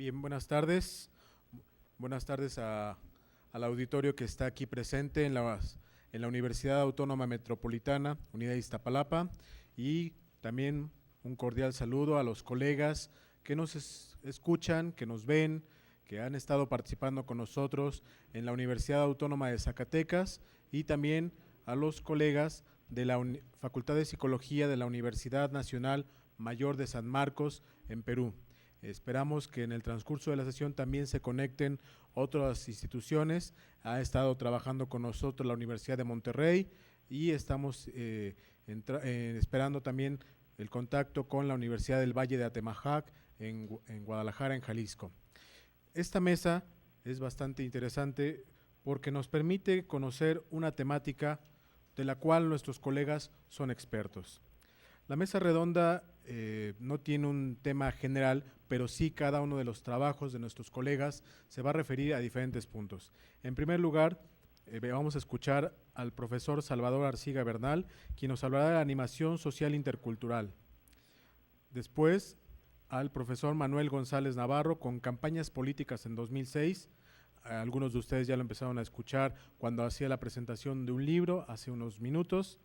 Bien, buenas tardes. Buenas tardes al auditorio que está aquí presente en la Universidad Autónoma Metropolitana, Unidad de Iztapalapa, y también un cordial saludo a los colegas que nos escuchan, que nos ven, que han estado participando con nosotros en la Universidad Autónoma de Zacatecas, y también a los colegas de la Facultad de Psicología de la Universidad Nacional Mayor de San Marcos en Perú. Esperamos que en el transcurso de la sesión también se conecten otras instituciones. Ha estado trabajando con nosotros la Universidad de Monterrey y estamos esperando también el contacto con la Universidad del Valle de Atemajac en Guadalajara, en Jalisco. Esta mesa es bastante interesante porque nos permite conocer una temática de la cual nuestros colegas son expertos. La mesa redonda no tiene un tema general, pero sí cada uno de los trabajos de nuestros colegas se va a referir a diferentes puntos. En primer lugar, vamos a escuchar al profesor Salvador Arciga Bernal, quien nos hablará de la animación social intercultural. Después, al profesor Manuel González Navarro, con campañas políticas en 2006. Algunos de ustedes ya lo empezaron a escuchar cuando hacía la presentación de un libro hace unos minutos.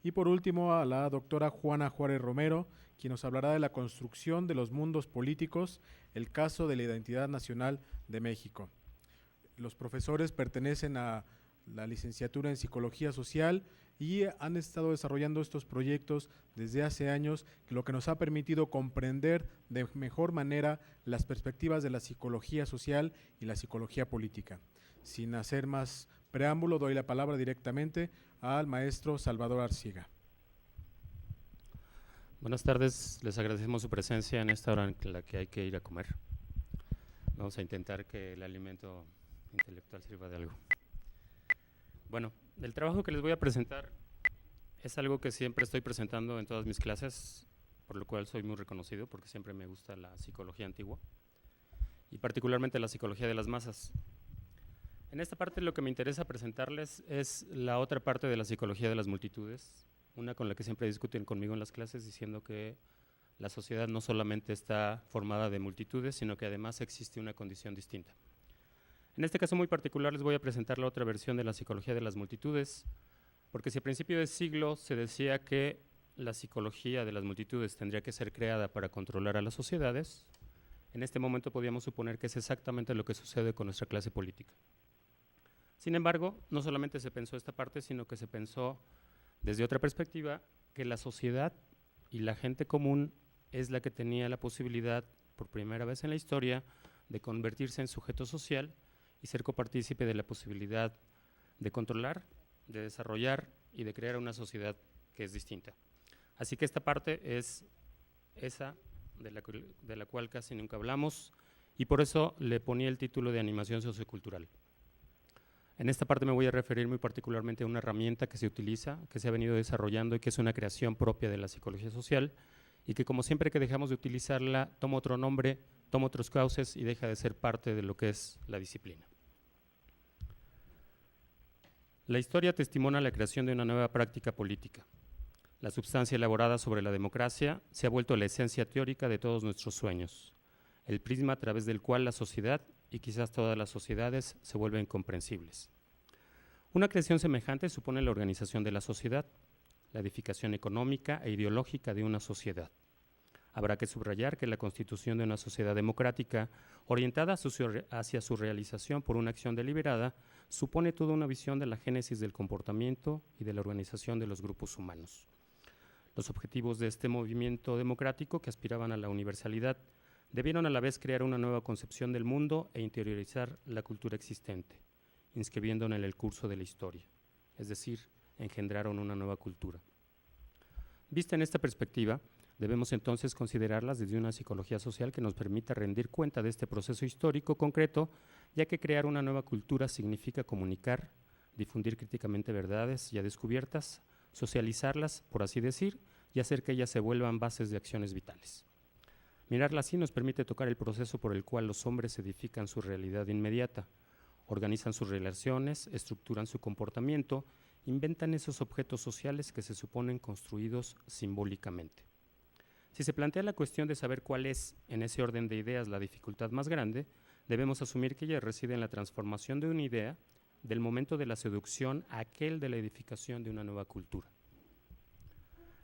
Y por último, a la doctora Juana Juárez Romero, quien nos hablará de la construcción de los mundos políticos, el caso de la identidad nacional de México. Los profesores pertenecen a la licenciatura en Psicología Social y han estado desarrollando estos proyectos desde hace años, lo que nos ha permitido comprender de mejor manera las perspectivas de la psicología social y la psicología política. Sin hacer más preámbulo, doy la palabra directamente al maestro Salvador Arciga. Buenas tardes, les agradecemos su presencia en esta hora en la que hay que ir a comer. Vamos a intentar que el alimento intelectual sirva de algo. Bueno, el trabajo que les voy a presentar es algo que siempre estoy presentando en todas mis clases, por lo cual soy muy reconocido porque siempre me gusta la psicología antigua y particularmente la psicología de las masas. En esta parte lo que me interesa presentarles es la otra parte de la psicología de las multitudes, una con la que siempre discuten conmigo en las clases diciendo que la sociedad no solamente está formada de multitudes, sino que además existe una condición distinta. En este caso muy particular les voy a presentar la otra versión de la psicología de las multitudes, porque si a principio de siglo se decía que la psicología de las multitudes tendría que ser creada para controlar a las sociedades, en este momento podríamos suponer que es exactamente lo que sucede con nuestra clase política. Sin embargo, no solamente se pensó esta parte, sino que se pensó desde otra perspectiva que la sociedad y la gente común es la que tenía la posibilidad, por primera vez en la historia, de convertirse en sujeto social y ser copartícipe de la posibilidad de controlar, de desarrollar y de crear una sociedad que es distinta. Así que esta parte es esa de la cual casi nunca hablamos y por eso le ponía el título de animación sociocultural. En esta parte me voy a referir muy particularmente a una herramienta que se utiliza, que se ha venido desarrollando y que es una creación propia de la psicología social y que como siempre que dejamos de utilizarla toma otro nombre, toma otros cauces y deja de ser parte de lo que es la disciplina. La historia testimonia la creación de una nueva práctica política. La substancia elaborada sobre la democracia se ha vuelto la esencia teórica de todos nuestros sueños, el prisma a través del cual la sociedad y quizás todas las sociedades se vuelven comprensibles. Una creación semejante supone la organización de la sociedad, la edificación económica e ideológica de una sociedad. Habrá que subrayar que la constitución de una sociedad democrática, orientada hacia su realización por una acción deliberada, supone toda una visión de la génesis del comportamiento y de la organización de los grupos humanos. Los objetivos de este movimiento democrático, que aspiraban a la universalidad, debieron a la vez crear una nueva concepción del mundo e interiorizar la cultura existente, inscribiéndola en el curso de la historia, es decir, engendraron una nueva cultura. Vista en esta perspectiva, debemos entonces considerarlas desde una psicología social que nos permita rendir cuenta de este proceso histórico concreto, ya que crear una nueva cultura significa comunicar, difundir críticamente verdades ya descubiertas, socializarlas, por así decir, y hacer que ellas se vuelvan bases de acciones vitales. Mirarla así nos permite tocar el proceso por el cual los hombres edifican su realidad inmediata, organizan sus relaciones, estructuran su comportamiento, inventan esos objetos sociales que se suponen construidos simbólicamente. Si se plantea la cuestión de saber cuál es, en ese orden de ideas, la dificultad más grande, debemos asumir que ella reside en la transformación de una idea del momento de la seducción a aquel de la edificación de una nueva cultura.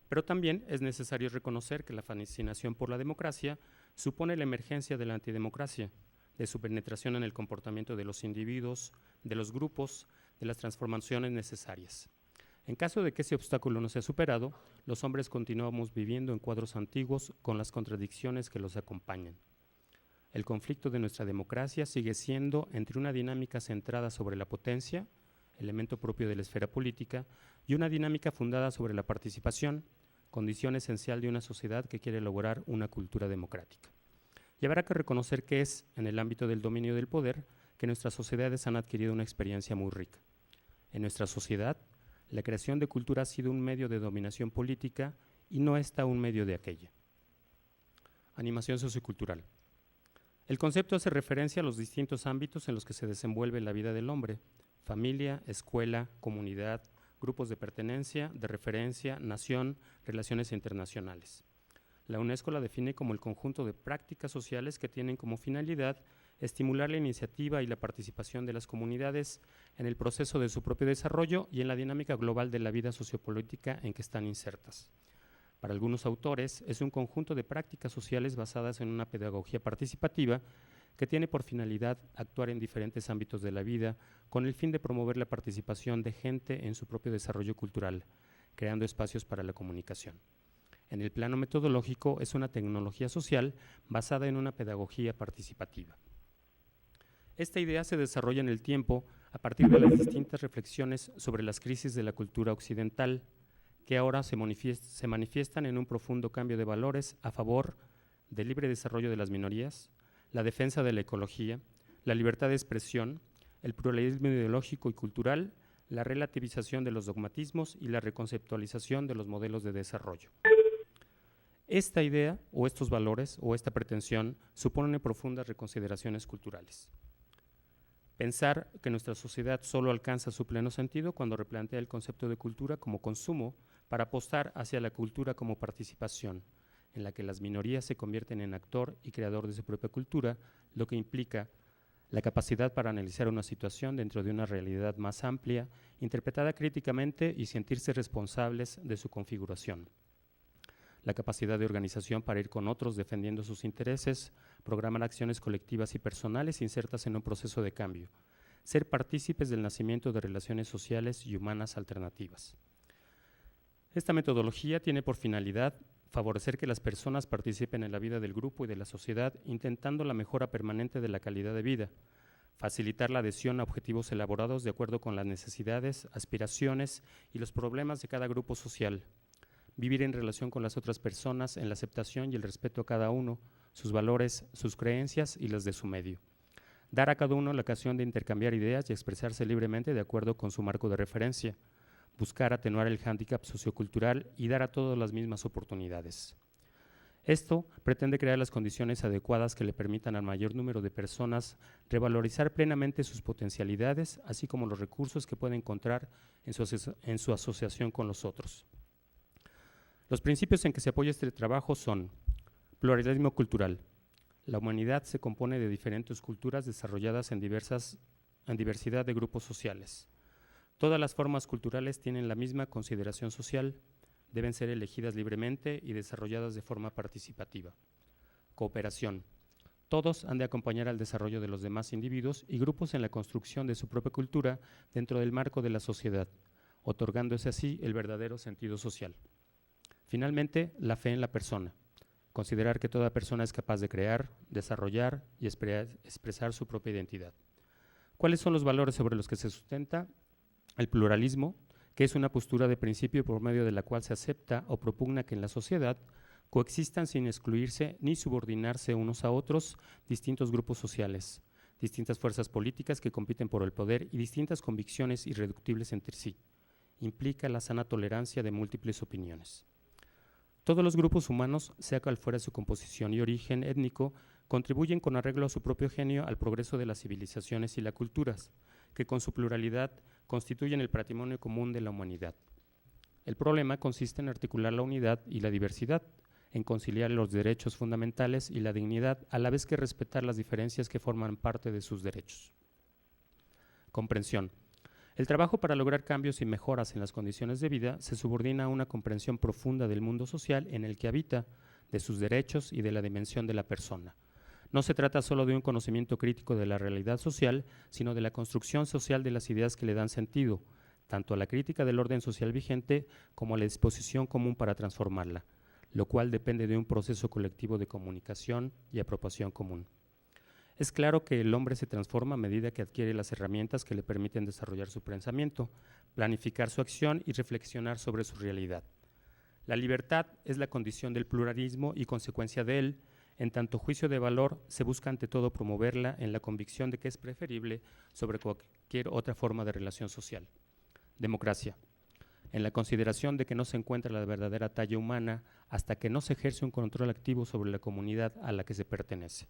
Pero también es necesario reconocer que la fascinación por la democracia supone la emergencia de la antidemocracia, de su penetración en el comportamiento de los individuos, de los grupos, de las transformaciones necesarias. En caso de que ese obstáculo no sea superado, los hombres continuamos viviendo en cuadros antiguos con las contradicciones que los acompañan. El conflicto de nuestra democracia sigue siendo entre una dinámica centrada sobre la potencia, elemento propio de la esfera política, y una dinámica fundada sobre la participación, condición esencial de una sociedad que quiere lograr una cultura democrática. Y habrá que reconocer que es, en el ámbito del dominio del poder, que nuestras sociedades han adquirido una experiencia muy rica. En nuestra sociedad, la creación de cultura ha sido un medio de dominación política y no está un medio de aquella. Animación sociocultural. El concepto hace referencia a los distintos ámbitos en los que se desenvuelve la vida del hombre: familia, escuela, comunidad, grupos de pertenencia, de referencia, nación, relaciones internacionales. La UNESCO la define como el conjunto de prácticas sociales que tienen como finalidad estimular la iniciativa y la participación de las comunidades en el proceso de su propio desarrollo y en la dinámica global de la vida sociopolítica en que están insertas. Para algunos autores, es un conjunto de prácticas sociales basadas en una pedagogía participativa que tiene por finalidad actuar en diferentes ámbitos de la vida con el fin de promover la participación de gente en su propio desarrollo cultural, creando espacios para la comunicación. En el plano metodológico, es una tecnología social basada en una pedagogía participativa. Esta idea se desarrolla en el tiempo a partir de las distintas reflexiones sobre las crisis de la cultura occidental, que ahora se manifiestan en un profundo cambio de valores a favor del libre desarrollo de las minorías, la defensa de la ecología, la libertad de expresión, el pluralismo ideológico y cultural, la relativización de los dogmatismos y la reconceptualización de los modelos de desarrollo. Esta idea, o estos valores, o esta pretensión, suponen profundas reconsideraciones culturales. Pensar que nuestra sociedad solo alcanza su pleno sentido cuando replantea el concepto de cultura como consumo para apostar hacia la cultura como participación, en la que las minorías se convierten en actor y creador de su propia cultura, lo que implica la capacidad para analizar una situación dentro de una realidad más amplia, interpretada críticamente y sentirse responsables de su configuración. La capacidad de organización para ir con otros defendiendo sus intereses, programar acciones colectivas y personales insertas en un proceso de cambio, ser partícipes del nacimiento de relaciones sociales y humanas alternativas. Esta metodología tiene por finalidad favorecer que las personas participen en la vida del grupo y de la sociedad, intentando la mejora permanente de la calidad de vida, facilitar la adhesión a objetivos elaborados de acuerdo con las necesidades, aspiraciones y los problemas de cada grupo social, vivir en relación con las otras personas en la aceptación y el respeto a cada uno, sus valores, sus creencias y las de su medio. Dar a cada uno la ocasión de intercambiar ideas y expresarse libremente de acuerdo con su marco de referencia. Buscar atenuar el hándicap sociocultural y dar a todos las mismas oportunidades. Esto pretende crear las condiciones adecuadas que le permitan al mayor número de personas revalorizar plenamente sus potencialidades, así como los recursos que pueden encontrar en su asociación con los otros. Los principios en que se apoya este trabajo son: pluralismo cultural. La humanidad se compone de diferentes culturas desarrolladas en diversidad de grupos sociales. Todas las formas culturales tienen la misma consideración social, deben ser elegidas libremente y desarrolladas de forma participativa. Cooperación. Todos han de acompañar al desarrollo de los demás individuos y grupos en la construcción de su propia cultura dentro del marco de la sociedad, otorgándose así el verdadero sentido social. Finalmente, la fe en la persona. Considerar que toda persona es capaz de crear, desarrollar y expresar su propia identidad. ¿Cuáles son los valores sobre los que se sustenta? El pluralismo, que es una postura de principio por medio de la cual se acepta o propugna que en la sociedad coexistan sin excluirse ni subordinarse unos a otros distintos grupos sociales, distintas fuerzas políticas que compiten por el poder y distintas convicciones irreductibles entre sí. Implica la sana tolerancia de múltiples opiniones. Todos los grupos humanos, sea cual fuera su composición y origen étnico, contribuyen con arreglo a su propio genio al progreso de las civilizaciones y las culturas, que con su pluralidad constituyen el patrimonio común de la humanidad. El problema consiste en articular la unidad y la diversidad, en conciliar los derechos fundamentales y la dignidad, a la vez que respetar las diferencias que forman parte de sus derechos. Comprensión. El trabajo para lograr cambios y mejoras en las condiciones de vida se subordina a una comprensión profunda del mundo social en el que habita, de sus derechos y de la dimensión de la persona. No se trata solo de un conocimiento crítico de la realidad social, sino de la construcción social de las ideas que le dan sentido, tanto a la crítica del orden social vigente como a la disposición común para transformarla, lo cual depende de un proceso colectivo de comunicación y apropiación común. Es claro que el hombre se transforma a medida que adquiere las herramientas que le permiten desarrollar su pensamiento, planificar su acción y reflexionar sobre su realidad. La libertad es la condición del pluralismo y consecuencia de él. En tanto juicio de valor, se busca ante todo promoverla en la convicción de que es preferible sobre cualquier otra forma de relación social. Democracia. En la consideración de que no se encuentra la verdadera talla humana hasta que no se ejerce un control activo sobre la comunidad a la que se pertenece.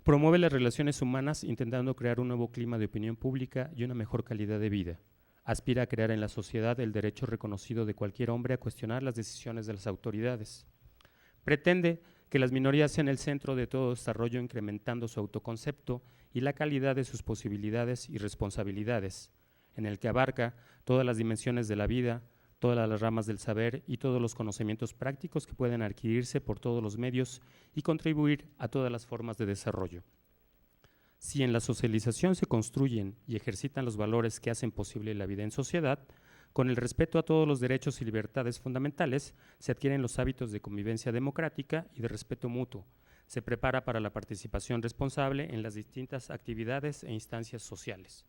Promueve las relaciones humanas intentando crear un nuevo clima de opinión pública y una mejor calidad de vida. Aspira a crear en la sociedad el derecho reconocido de cualquier hombre a cuestionar las decisiones de las autoridades. Pretende que las minorías sean el centro de todo desarrollo, incrementando su autoconcepto y la calidad de sus posibilidades y responsabilidades, en el que abarca todas las dimensiones de la vida, todas las ramas del saber y todos los conocimientos prácticos que pueden adquirirse por todos los medios y contribuir a todas las formas de desarrollo. Si en la socialización se construyen y ejercitan los valores que hacen posible la vida en sociedad, con el respeto a todos los derechos y libertades fundamentales, se adquieren los hábitos de convivencia democrática y de respeto mutuo. Se prepara para la participación responsable en las distintas actividades e instancias sociales.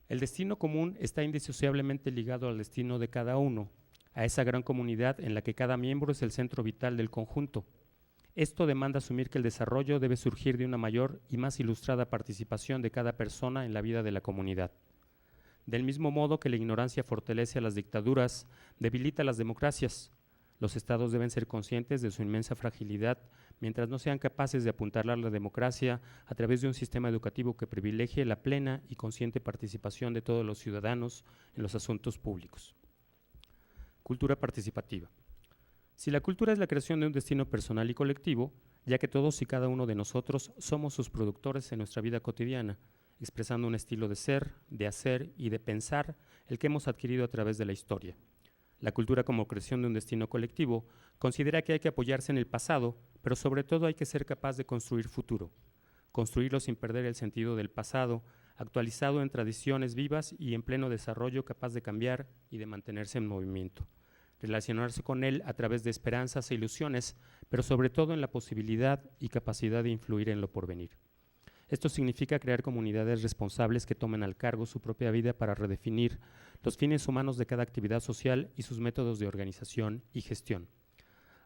El destino común está indisociablemente ligado al destino de cada uno, a esa gran comunidad en la que cada miembro es el centro vital del conjunto. Esto demanda asumir que el desarrollo debe surgir de una mayor y más ilustrada participación de cada persona en la vida de la comunidad. Del mismo modo que la ignorancia fortalece a las dictaduras, debilita las democracias. Los estados deben ser conscientes de su inmensa fragilidad mientras no sean capaces de apuntalar la democracia a través de un sistema educativo que privilegie la plena y consciente participación de todos los ciudadanos en los asuntos públicos. Cultura participativa. Si la cultura es la creación de un destino personal y colectivo, ya que todos y cada uno de nosotros somos sus productores en nuestra vida cotidiana, expresando un estilo de ser, de hacer y de pensar el que hemos adquirido a través de la historia. La cultura como creación de un destino colectivo considera que hay que apoyarse en el pasado, pero sobre todo hay que ser capaz de construir futuro. Construirlo sin perder el sentido del pasado, actualizado en tradiciones vivas y en pleno desarrollo, capaz de cambiar y de mantenerse en movimiento. Relacionarse con él a través de esperanzas e ilusiones, pero sobre todo en la posibilidad y capacidad de influir en lo porvenir. Esto significa crear comunidades responsables que tomen al cargo su propia vida para redefinir los fines humanos de cada actividad social y sus métodos de organización y gestión.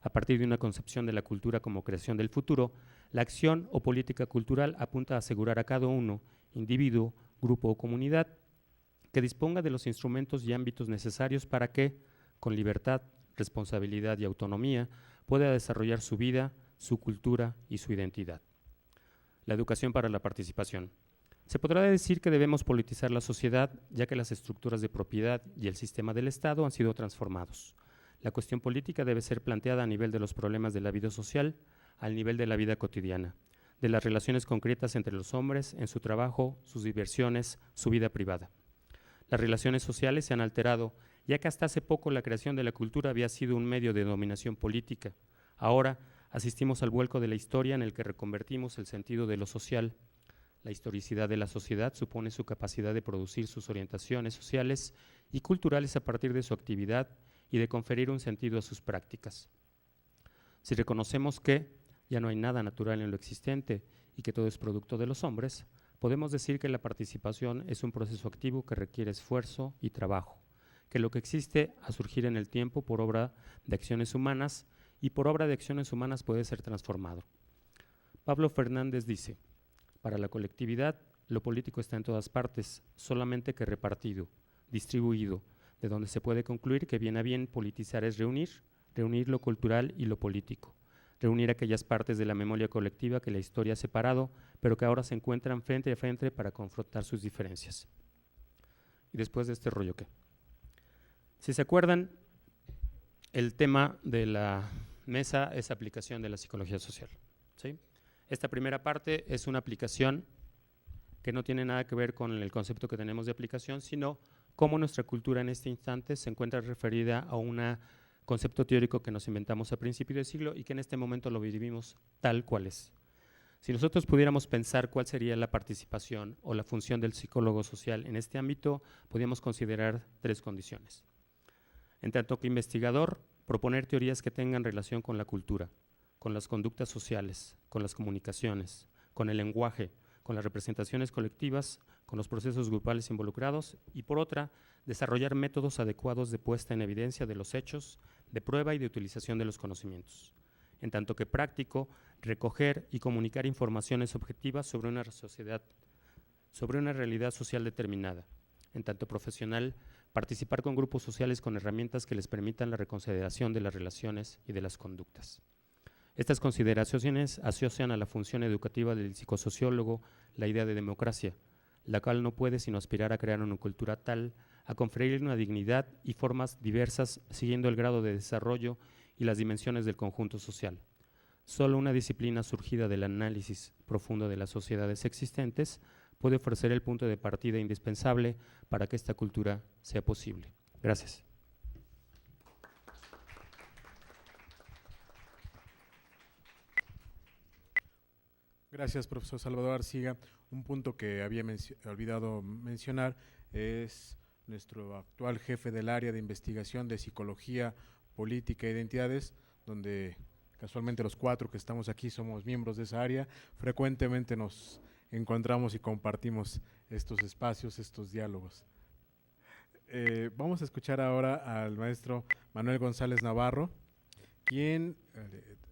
A partir de una concepción de la cultura como creación del futuro, la acción o política cultural apunta a asegurar a cada uno, individuo, grupo o comunidad, que disponga de los instrumentos y ámbitos necesarios para que, con libertad, responsabilidad y autonomía, pueda desarrollar su vida, su cultura y su identidad. La educación para la participación. Se podrá decir que debemos politizar la sociedad, ya que las estructuras de propiedad y el sistema del Estado han sido transformados. La cuestión política debe ser planteada a nivel de los problemas de la vida social, al nivel de la vida cotidiana, de las relaciones concretas entre los hombres, en su trabajo, sus diversiones, su vida privada. Las relaciones sociales se han alterado, ya que hasta hace poco la creación de la cultura había sido un medio de dominación política. Ahora asistimos al vuelco de la historia en el que reconvertimos el sentido de lo social. La historicidad de la sociedad supone su capacidad de producir sus orientaciones sociales y culturales a partir de su actividad y de conferir un sentido a sus prácticas. Si reconocemos que ya no hay nada natural en lo existente y que todo es producto de los hombres, podemos decir que la participación es un proceso activo que requiere esfuerzo y trabajo, que lo que existe a surgir en el tiempo por obra de acciones humanas y por obra de acciones humanas puede ser transformado. Pablo Fernández dice: para la colectividad, lo político está en todas partes, solamente que repartido, distribuido, de donde se puede concluir que bien a bien politizar es reunir lo cultural y lo político, reunir aquellas partes de la memoria colectiva que la historia ha separado, pero que ahora se encuentran frente a frente para confrontar sus diferencias. ¿Y después de este rollo qué? Si se acuerdan, el tema de la mesa es aplicación de la psicología social, ¿sí? Esta primera parte es una aplicación que no tiene nada que ver con el concepto que tenemos de aplicación, sino cómo nuestra cultura en este instante se encuentra referida a un concepto teórico que nos inventamos a principios del siglo y que en este momento lo vivimos tal cual es. Si nosotros pudiéramos pensar cuál sería la participación o la función del psicólogo social en este ámbito, podríamos considerar 3 condiciones. En tanto que investigador, proponer teorías que tengan relación con la cultura, con las conductas sociales, con las comunicaciones, con el lenguaje, con las representaciones colectivas, con los procesos grupales involucrados y por otra, desarrollar métodos adecuados de puesta en evidencia de los hechos, de prueba y de utilización de los conocimientos. En tanto que práctico, recoger y comunicar informaciones objetivas sobre una sociedad, sobre una realidad social determinada. En tanto profesional, participar con grupos sociales con herramientas que les permitan la reconsideración de las relaciones y de las conductas. Estas consideraciones asocian a la función educativa del psicosociólogo la idea de democracia, la cual no puede sino aspirar a crear una cultura tal, a conferir una dignidad y formas diversas siguiendo el grado de desarrollo y las dimensiones del conjunto social. Solo una disciplina surgida del análisis profundo de las sociedades existentes puede ofrecer el punto de partida indispensable para que esta cultura sea posible. Gracias. Gracias, profesor Salvador Arciga. Un punto que había olvidado mencionar es nuestro actual jefe del área de investigación de psicología, política e identidades, donde casualmente los 4 que estamos aquí somos miembros de esa área. Frecuentemente nos encontramos y compartimos estos espacios, estos diálogos. Vamos a escuchar ahora al maestro Manuel González Navarro, quien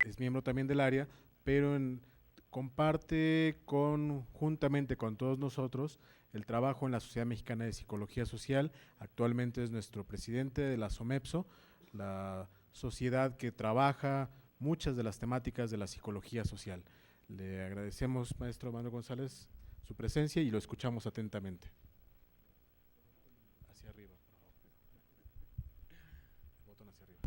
es miembro también del área, pero comparte juntamente con todos nosotros el trabajo en la Sociedad Mexicana de Psicología Social. Actualmente es nuestro presidente de la SOMEPSO, la sociedad que trabaja muchas de las temáticas de la psicología social. Le agradecemos, maestro Manuel González, su presencia y lo escuchamos atentamente. Hacia arriba, por favor. El botón hacia arriba.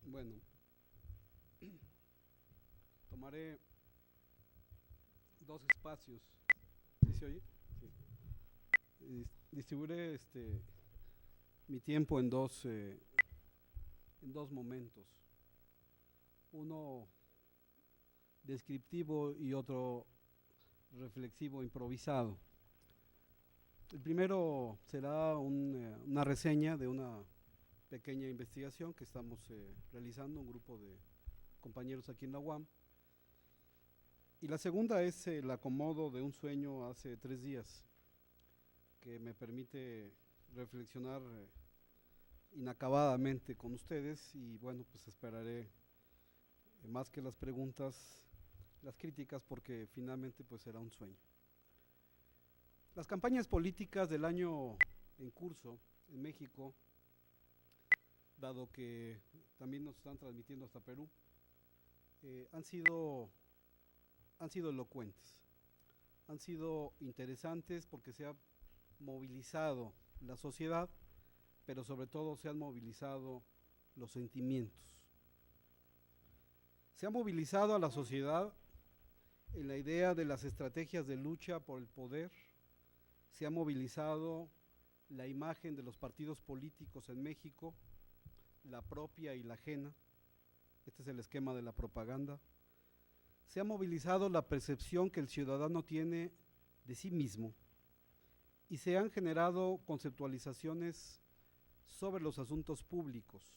Bueno, tomaré 2 espacios. ¿Sí se oye? Sí. Distribuiré mi tiempo en dos momentos. Uno descriptivo y otro reflexivo improvisado. El primero será una reseña de una pequeña investigación que estamos realizando, un grupo de compañeros aquí en la UAM. Y la segunda es el acomodo de un sueño hace 3 días, que me permite reflexionar inacabadamente con ustedes y bueno, pues esperaré más que las preguntas, las críticas, porque finalmente pues será un sueño. Las campañas políticas del año en curso en México, dado que también nos están transmitiendo hasta Perú, han sido elocuentes, han sido interesantes porque se ha movilizado la sociedad, pero sobre todo se han movilizado los sentimientos. Se ha movilizado a la sociedad en la idea de las estrategias de lucha por el poder, se ha movilizado la imagen de los partidos políticos en México, la propia y la ajena. Este es el esquema de la propaganda. Se ha movilizado la percepción que el ciudadano tiene de sí mismo y se han generado conceptualizaciones sobre los asuntos públicos.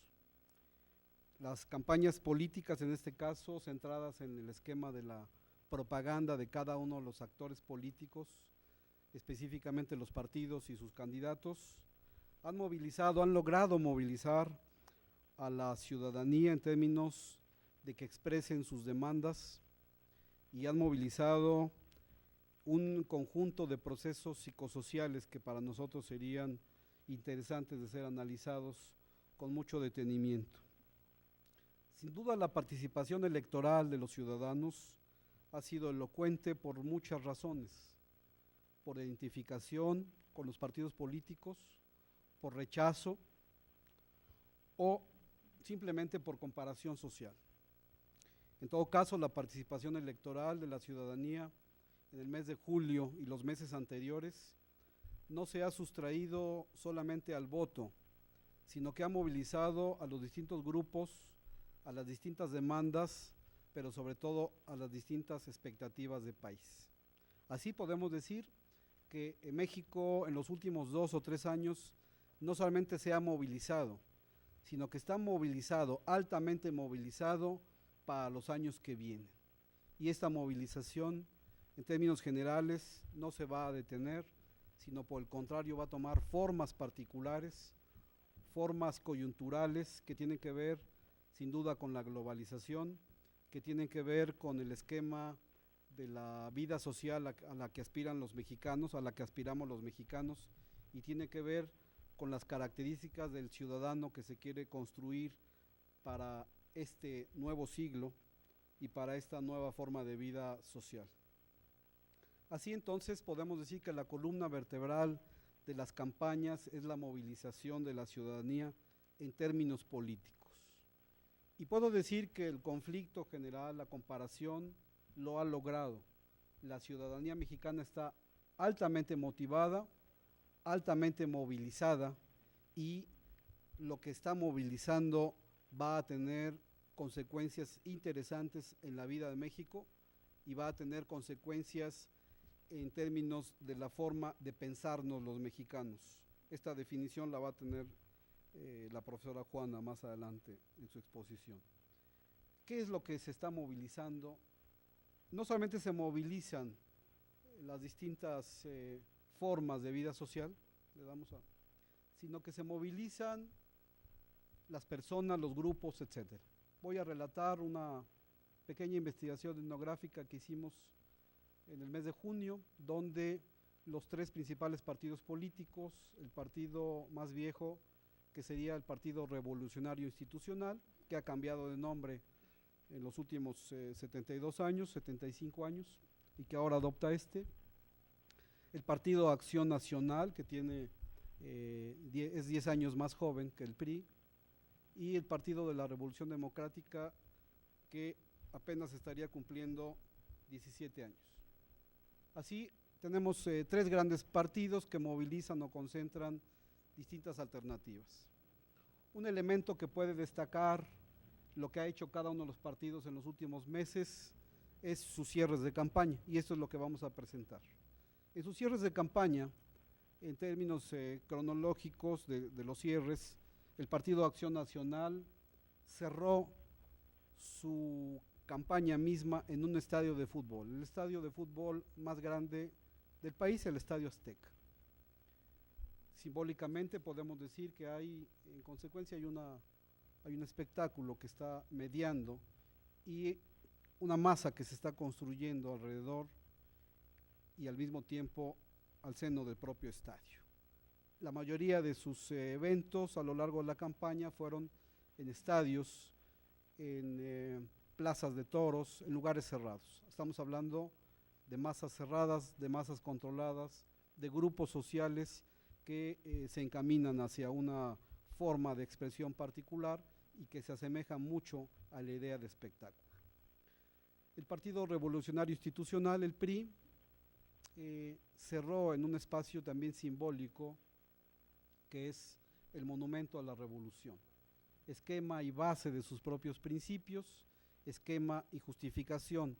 Las campañas políticas, en este caso, centradas en el esquema de la propaganda de cada uno de los actores políticos, específicamente los partidos y sus candidatos, han logrado movilizar a la ciudadanía en términos de que expresen sus demandas y han movilizado un conjunto de procesos psicosociales que para nosotros serían interesantes de ser analizados con mucho detenimiento. Sin duda la participación electoral de los ciudadanos ha sido elocuente por muchas razones, por identificación por los partidos políticos, por rechazo o simplemente por comparación social. En todo caso, la participación electoral de la ciudadanía en el mes de julio y los meses anteriores no se ha sustraído solamente al voto, sino que ha movilizado a los distintos grupos, a las distintas demandas, pero sobre todo a las distintas expectativas de país. Así podemos decir que en México en los últimos 2 o 3 años no solamente se ha movilizado, sino que está movilizado, altamente movilizado para los años que vienen. Y esta movilización, en términos generales, no se va a detener, sino por el contrario va a tomar formas particulares, formas coyunturales que tienen que ver sin duda con la globalización, que tienen que ver con el esquema de la vida social a la que aspiran los mexicanos, a la que aspiramos los mexicanos, y tiene que ver con las características del ciudadano que se quiere construir para este nuevo siglo y para esta nueva forma de vida social. Así entonces podemos decir que la columna vertebral de las campañas es la movilización de la ciudadanía en términos políticos. Y puedo decir que el conflicto general, la comparación, lo ha logrado. La ciudadanía mexicana está altamente motivada, altamente movilizada, y lo que está movilizando va a tener consecuencias interesantes en la vida de México y va a tener consecuencias en términos de la forma de pensarnos los mexicanos. Esta definición la va a tener la profesora Juana más adelante en su exposición. ¿Qué es lo que se está movilizando? No solamente se movilizan las distintas formas de vida social, sino que se movilizan las personas, los grupos, etc. Voy a relatar una pequeña investigación etnográfica que hicimos en el mes de junio, donde los 3 principales partidos políticos, el partido más viejo, que sería el Partido Revolucionario Institucional, que ha cambiado de nombre en los últimos 72 años, 75 años, y que ahora adopta el Partido Acción Nacional, que tiene, es 10 años más joven que el PRI, y el Partido de la Revolución Democrática, que apenas estaría cumpliendo 17 años. Así tenemos 3 grandes partidos que movilizan o concentran distintas alternativas. Un elemento que puede destacar lo que ha hecho cada uno de los partidos en los últimos meses es sus cierres de campaña, y esto es lo que vamos a presentar. En sus cierres de campaña, en términos cronológicos de los cierres, el Partido Acción Nacional cerró su campaña misma en un estadio de fútbol, el estadio de fútbol más grande del país, el Estadio Azteca. Simbólicamente podemos decir que en consecuencia hay un espectáculo que está mediando y una masa que se está construyendo alrededor y al mismo tiempo al seno del propio estadio. La mayoría de sus eventos a lo largo de la campaña fueron en estadios, en plazas de toros, en lugares cerrados. Estamos hablando de masas cerradas, de masas controladas, de grupos sociales que se encaminan hacia una forma de expresión particular y que se asemeja mucho a la idea de espectáculo. El Partido Revolucionario Institucional, el PRI, cerró en un espacio también simbólico que es el Monumento a la Revolución, esquema y base de sus propios principios, esquema y justificación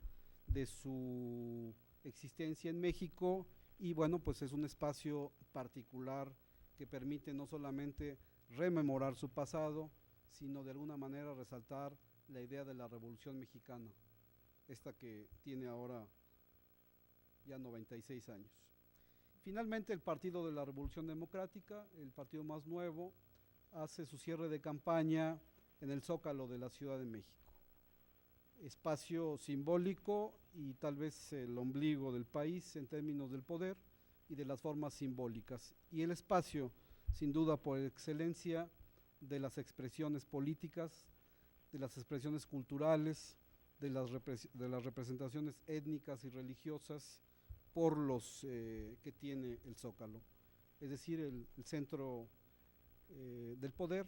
de su existencia en México, y bueno, pues es un espacio particular que permite no solamente rememorar su pasado, sino de alguna manera resaltar la idea de la Revolución Mexicana, esta que tiene ahora ya 96 años. Finalmente, el Partido de la Revolución Democrática, el partido más nuevo, hace su cierre de campaña en el Zócalo de la Ciudad de México. Espacio simbólico y tal vez el ombligo del país en términos del poder y de las formas simbólicas. Y el espacio, sin duda por excelencia, de las expresiones políticas, de las expresiones culturales, de las representaciones étnicas y religiosas por los que tiene el Zócalo. es decir, el centro del poder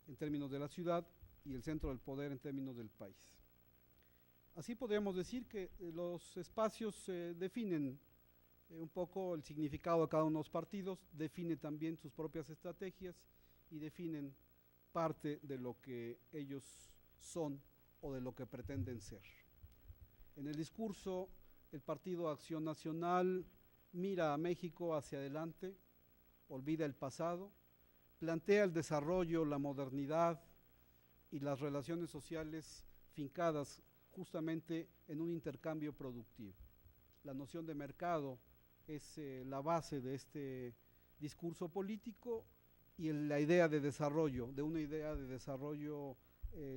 en términos de la ciudad y el centro del poder en términos del país. Así podríamos decir que los espacios definen un poco el significado de cada uno de los partidos, define también sus propias estrategias y definen parte de lo que ellos son o de lo que pretenden ser. En el discurso, el Partido Acción Nacional mira a México hacia adelante, olvida el pasado, plantea el desarrollo, la modernidad y las relaciones sociales fincadas justamente en un intercambio productivo. La noción de mercado es la base de este discurso político y la idea de desarrollo, de una idea de desarrollo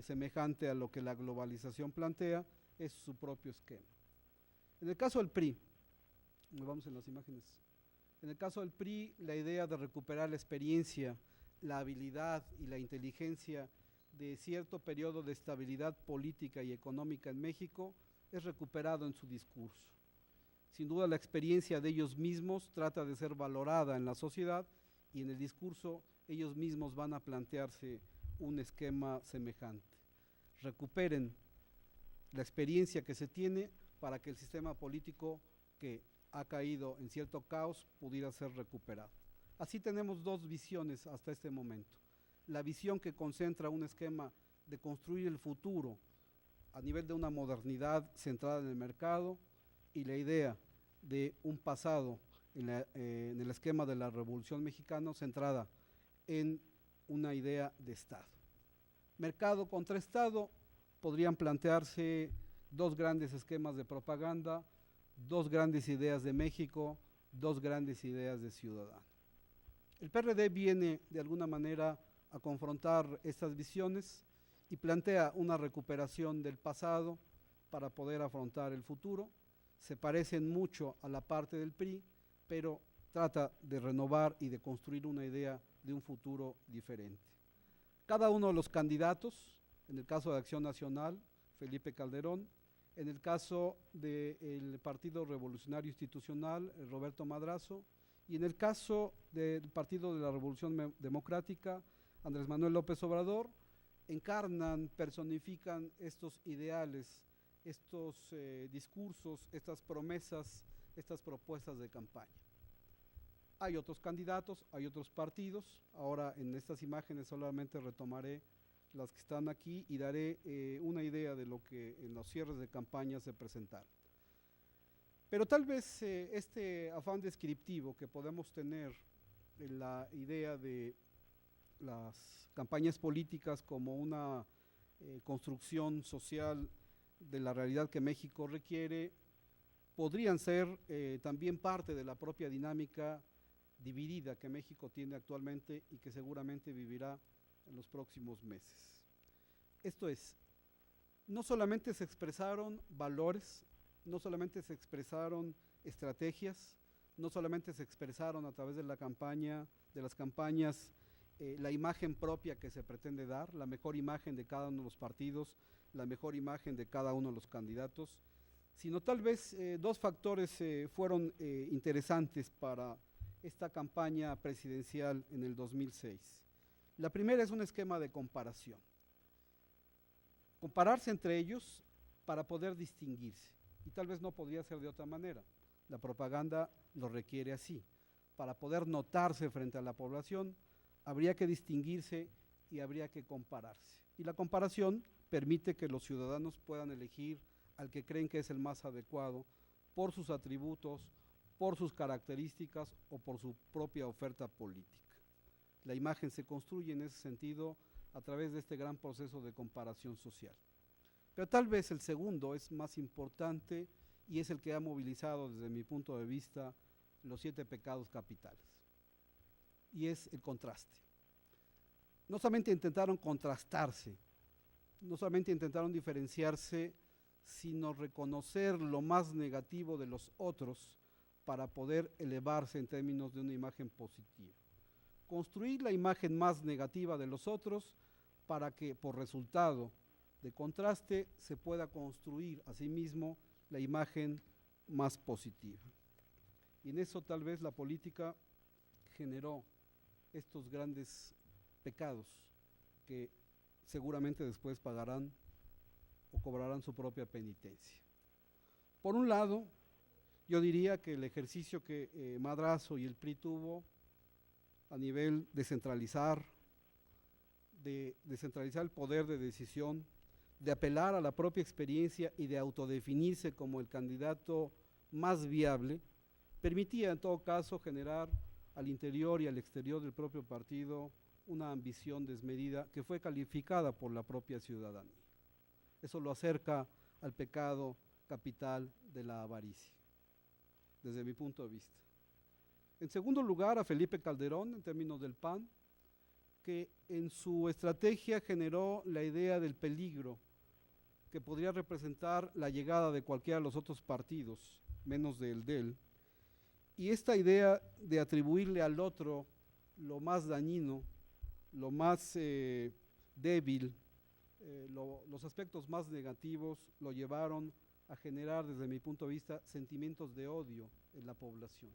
semejante a lo que la globalización plantea, es su propio esquema. En el caso del PRI, vamos en las imágenes, en el caso del PRI, la idea de recuperar la experiencia, la habilidad y la inteligencia de cierto periodo de estabilidad política y económica en México es recuperado en su discurso. Sin duda la experiencia de ellos mismos trata de ser valorada en la sociedad y en el discurso ellos mismos van a plantearse un esquema semejante. Recuperen la experiencia que se tiene para que el sistema político que ha caído en cierto caos pudiera ser recuperado. Así tenemos dos visiones hasta este momento. La visión que concentra un esquema de construir el futuro a nivel de una modernidad centrada en el mercado y la idea de un pasado en el esquema de la Revolución Mexicana centrada en una idea de Estado. Mercado contra Estado, podrían plantearse dos grandes esquemas de propaganda, dos grandes ideas de México, dos grandes ideas de ciudadano. El PRD viene de alguna manera a confrontar estas visiones y plantea una recuperación del pasado para poder afrontar el futuro. Se parecen mucho a la parte del PRI, pero trata de renovar y de construir una idea de un futuro diferente. Cada uno de los candidatos, en el caso de Acción Nacional, Felipe Calderón, en el caso del Partido Revolucionario Institucional, Roberto Madrazo, y en el caso del Partido de la Revolución Democrática, Andrés Manuel López Obrador, encarnan, personifican estos ideales, estos discursos, estas promesas, estas propuestas de campaña. Hay otros candidatos, hay otros partidos. Ahora en estas imágenes solamente retomaré las que están aquí y daré una idea de lo que en los cierres de campaña se presentaron. Pero tal vez este afán descriptivo que podemos tener en la idea de las campañas políticas como una construcción social de la realidad que México requiere, podrían ser también parte de la propia dinámica dividida que México tiene actualmente y que seguramente vivirá en los próximos meses. Esto es, no solamente se expresaron valores, no solamente se expresaron estrategias, no solamente se expresaron a través de la campaña, de las campañas, la imagen propia que se pretende dar, la mejor imagen de cada uno de los partidos, la mejor imagen de cada uno de los candidatos, sino tal vez dos factores fueron interesantes para esta campaña presidencial en el 2006. La primera es un esquema de comparación. Compararse entre ellos para poder distinguirse. Y tal vez no podría ser de otra manera. La propaganda lo requiere así. Para poder notarse frente a la población, habría que distinguirse y habría que compararse. Y la comparación permite que los ciudadanos puedan elegir al que creen que es el más adecuado por sus atributos, por sus características o por su propia oferta política. La imagen se construye en ese sentido a través de este gran proceso de comparación social. Pero tal vez el segundo es más importante y es el que ha movilizado desde mi punto de vista los 7 pecados capitales. Y es el contraste. No solamente intentaron contrastarse, no solamente intentaron diferenciarse, sino reconocer lo más negativo de los otros para poder elevarse en términos de una imagen positiva. Construir la imagen más negativa de los otros para que por resultado de contraste se pueda construir a sí mismo la imagen más positiva. Y en eso tal vez la política generó estos grandes pecados que seguramente después pagarán o cobrarán su propia penitencia. Por un lado, yo diría que el ejercicio que Madrazo y el PRI tuvo a nivel de descentralizar el poder de decisión, de apelar a la propia experiencia y de autodefinirse como el candidato más viable, permitía en todo caso generar al interior y al exterior del propio partido una ambición desmedida que fue calificada por la propia ciudadanía. Eso lo acerca al pecado capital de la avaricia, desde mi punto de vista. En segundo lugar, a Felipe Calderón, en términos del PAN, que en su estrategia generó la idea del peligro que podría representar la llegada de cualquiera de los otros partidos, menos del de él, y esta idea de atribuirle al otro lo más dañino, lo más débil, los aspectos más negativos, lo llevaron a generar, desde mi punto de vista, sentimientos de odio en la población.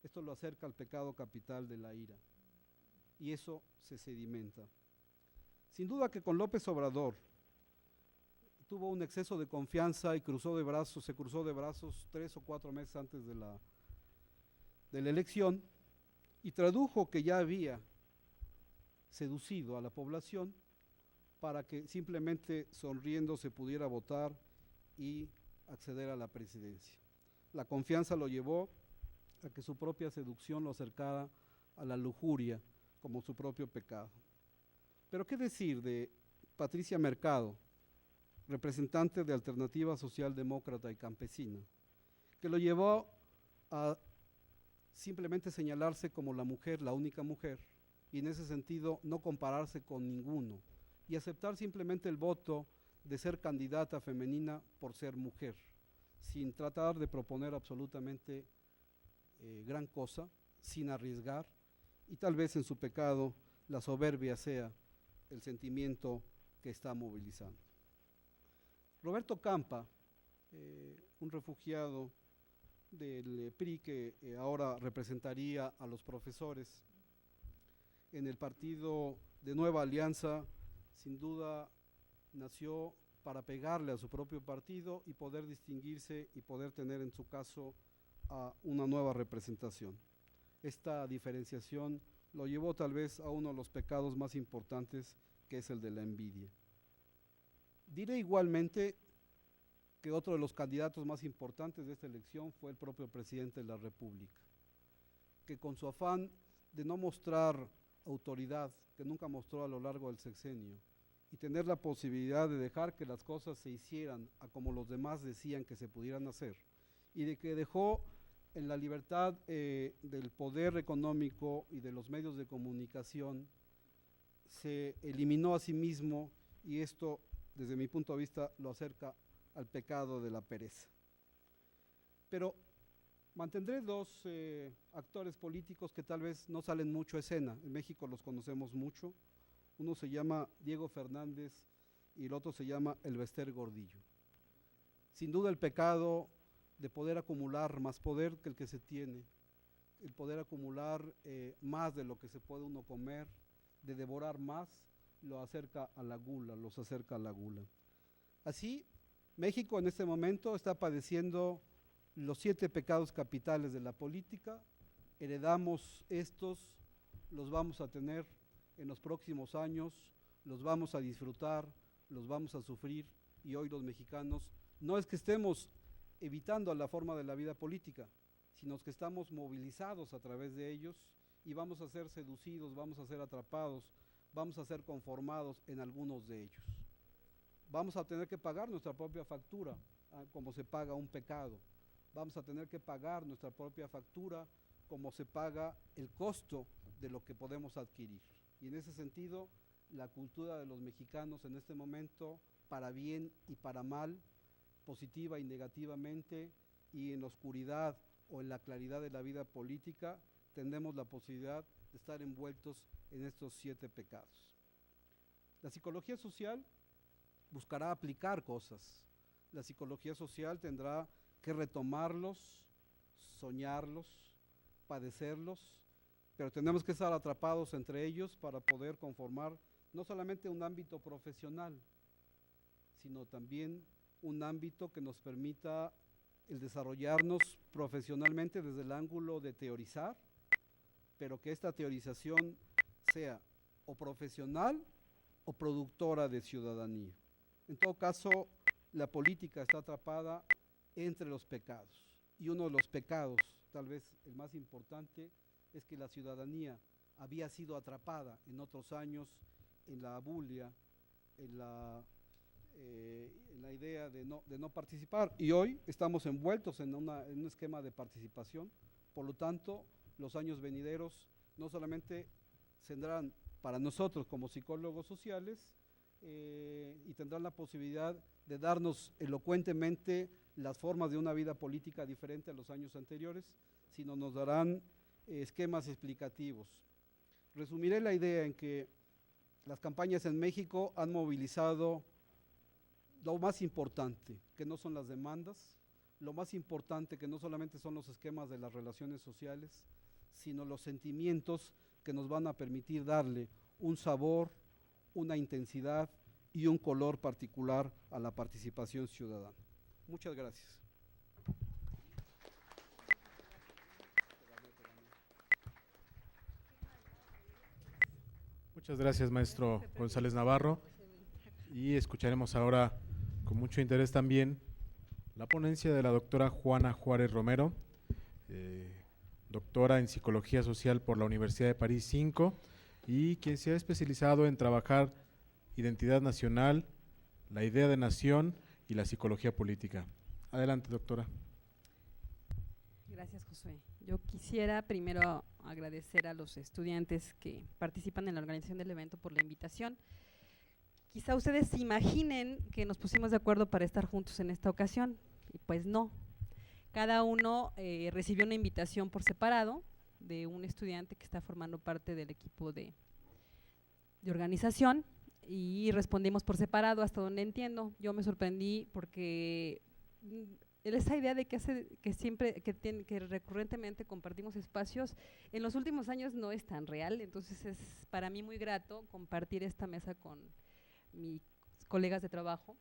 Esto lo acerca al pecado capital de la ira, y eso se sedimenta. Sin duda que con López Obrador tuvo un exceso de confianza y se cruzó de brazos 3 o 4 meses antes de la elección y tradujo que ya había seducido a la población para que simplemente sonriendo se pudiera votar y acceder a la presidencia. La confianza lo llevó a que su propia seducción lo acercara a la lujuria como su propio pecado. Pero ¿qué decir de Patricia Mercado, representante de Alternativa Socialdemócrata y Campesina, que lo llevó a simplemente señalarse como la mujer, la única mujer, y en ese sentido no compararse con ninguno, y aceptar simplemente el voto de ser candidata femenina por ser mujer, sin tratar de proponer absolutamente gran cosa, sin arriesgar, y tal vez en su pecado la soberbia sea el sentimiento que está movilizando. Roberto Campa, un refugiado del PRI que ahora representaría a los profesores en el partido de Nueva Alianza, sin duda nació para pegarle a su propio partido y poder distinguirse y poder tener en su caso a una nueva representación. Esta diferenciación lo llevó tal vez a uno de los pecados más importantes, que es el de la envidia. Diré igualmente que otro de los candidatos más importantes de esta elección fue el propio presidente de la República, que con su afán de no mostrar autoridad, que nunca mostró a lo largo del sexenio, y tener la posibilidad de dejar que las cosas se hicieran a como los demás decían que se pudieran hacer, y de que dejó en la libertad del poder económico y de los medios de comunicación, se eliminó a sí mismo, y esto, desde mi punto de vista, lo acerca al pecado de la pereza. Pero mantendré dos actores políticos que tal vez no salen mucho a escena. En México los conocemos mucho. Uno se llama Diego Fernández y el otro se llama Elbester Gordillo. Sin duda el pecado de poder acumular más poder que el que se tiene, el poder acumular más de lo que se puede uno comer, de devorar más, lo acerca a la gula, los acerca a la gula. Así, México en este momento está padeciendo los 7 pecados capitales de la política. Heredamos estos, los vamos a tener en los próximos años, los vamos a disfrutar, los vamos a sufrir, y hoy los mexicanos no es que estemos evitando la forma de la vida política, sino que estamos movilizados a través de ellos y vamos a ser seducidos, vamos a ser atrapados, vamos a ser conformados en algunos de ellos. Vamos a tener que pagar nuestra propia factura, como se paga un pecado. Vamos a tener que pagar nuestra propia factura como se paga el costo de lo que podemos adquirir. Y en ese sentido, la cultura de los mexicanos en este momento, para bien y para mal, positiva y negativamente, y en la oscuridad o en la claridad de la vida política, tendremos la posibilidad de estar envueltos en estos 7 pecados. La psicología social buscará aplicar cosas. La psicología social tendrá que retomarlos, soñarlos, padecerlos, pero tenemos que estar atrapados entre ellos para poder conformar no solamente un ámbito profesional, sino también un ámbito que nos permita el desarrollarnos profesionalmente desde el ángulo de teorizar, pero que esta teorización sea o profesional o productora de ciudadanía. En todo caso, la política está atrapada entre los pecados, y uno de los pecados, tal vez el más importante, es que la ciudadanía había sido atrapada en otros años en la abulia, en la idea de no participar, y hoy estamos envueltos en un esquema de participación. Por lo tanto, los años venideros no solamente tendrán para nosotros como psicólogos sociales y tendrán la posibilidad de darnos elocuentemente las formas de una vida política diferente a los años anteriores, sino nos darán esquemas explicativos. Resumiré la idea en que las campañas en México han movilizado lo más importante, que no son las demandas, lo más importante, que no solamente son los esquemas de las relaciones sociales, sino los sentimientos que nos van a permitir darle un sabor, una intensidad y un color particular a la participación ciudadana. Muchas gracias. Muchas gracias, maestro González Navarro. Y escucharemos ahora con mucho interés también la ponencia de la doctora Juana Juárez Romero, doctora en Psicología Social por la Universidad de París 5 y quien se ha especializado en trabajar identidad nacional, la idea de nación y la psicología política. Adelante, doctora. Gracias, Josué. Yo quisiera primero agradecer a los estudiantes que participan en la organización del evento por la invitación. Quizá ustedes se imaginen que nos pusimos de acuerdo para estar juntos en esta ocasión, y pues no. Cada uno recibió una invitación por separado de un estudiante que está formando parte del equipo de organización, y respondimos por separado hasta donde entiendo. Yo me sorprendí porque esa idea de que recurrentemente compartimos espacios, en los últimos años no es tan real. Entonces es para mí muy grato compartir esta mesa con mis colegas de trabajo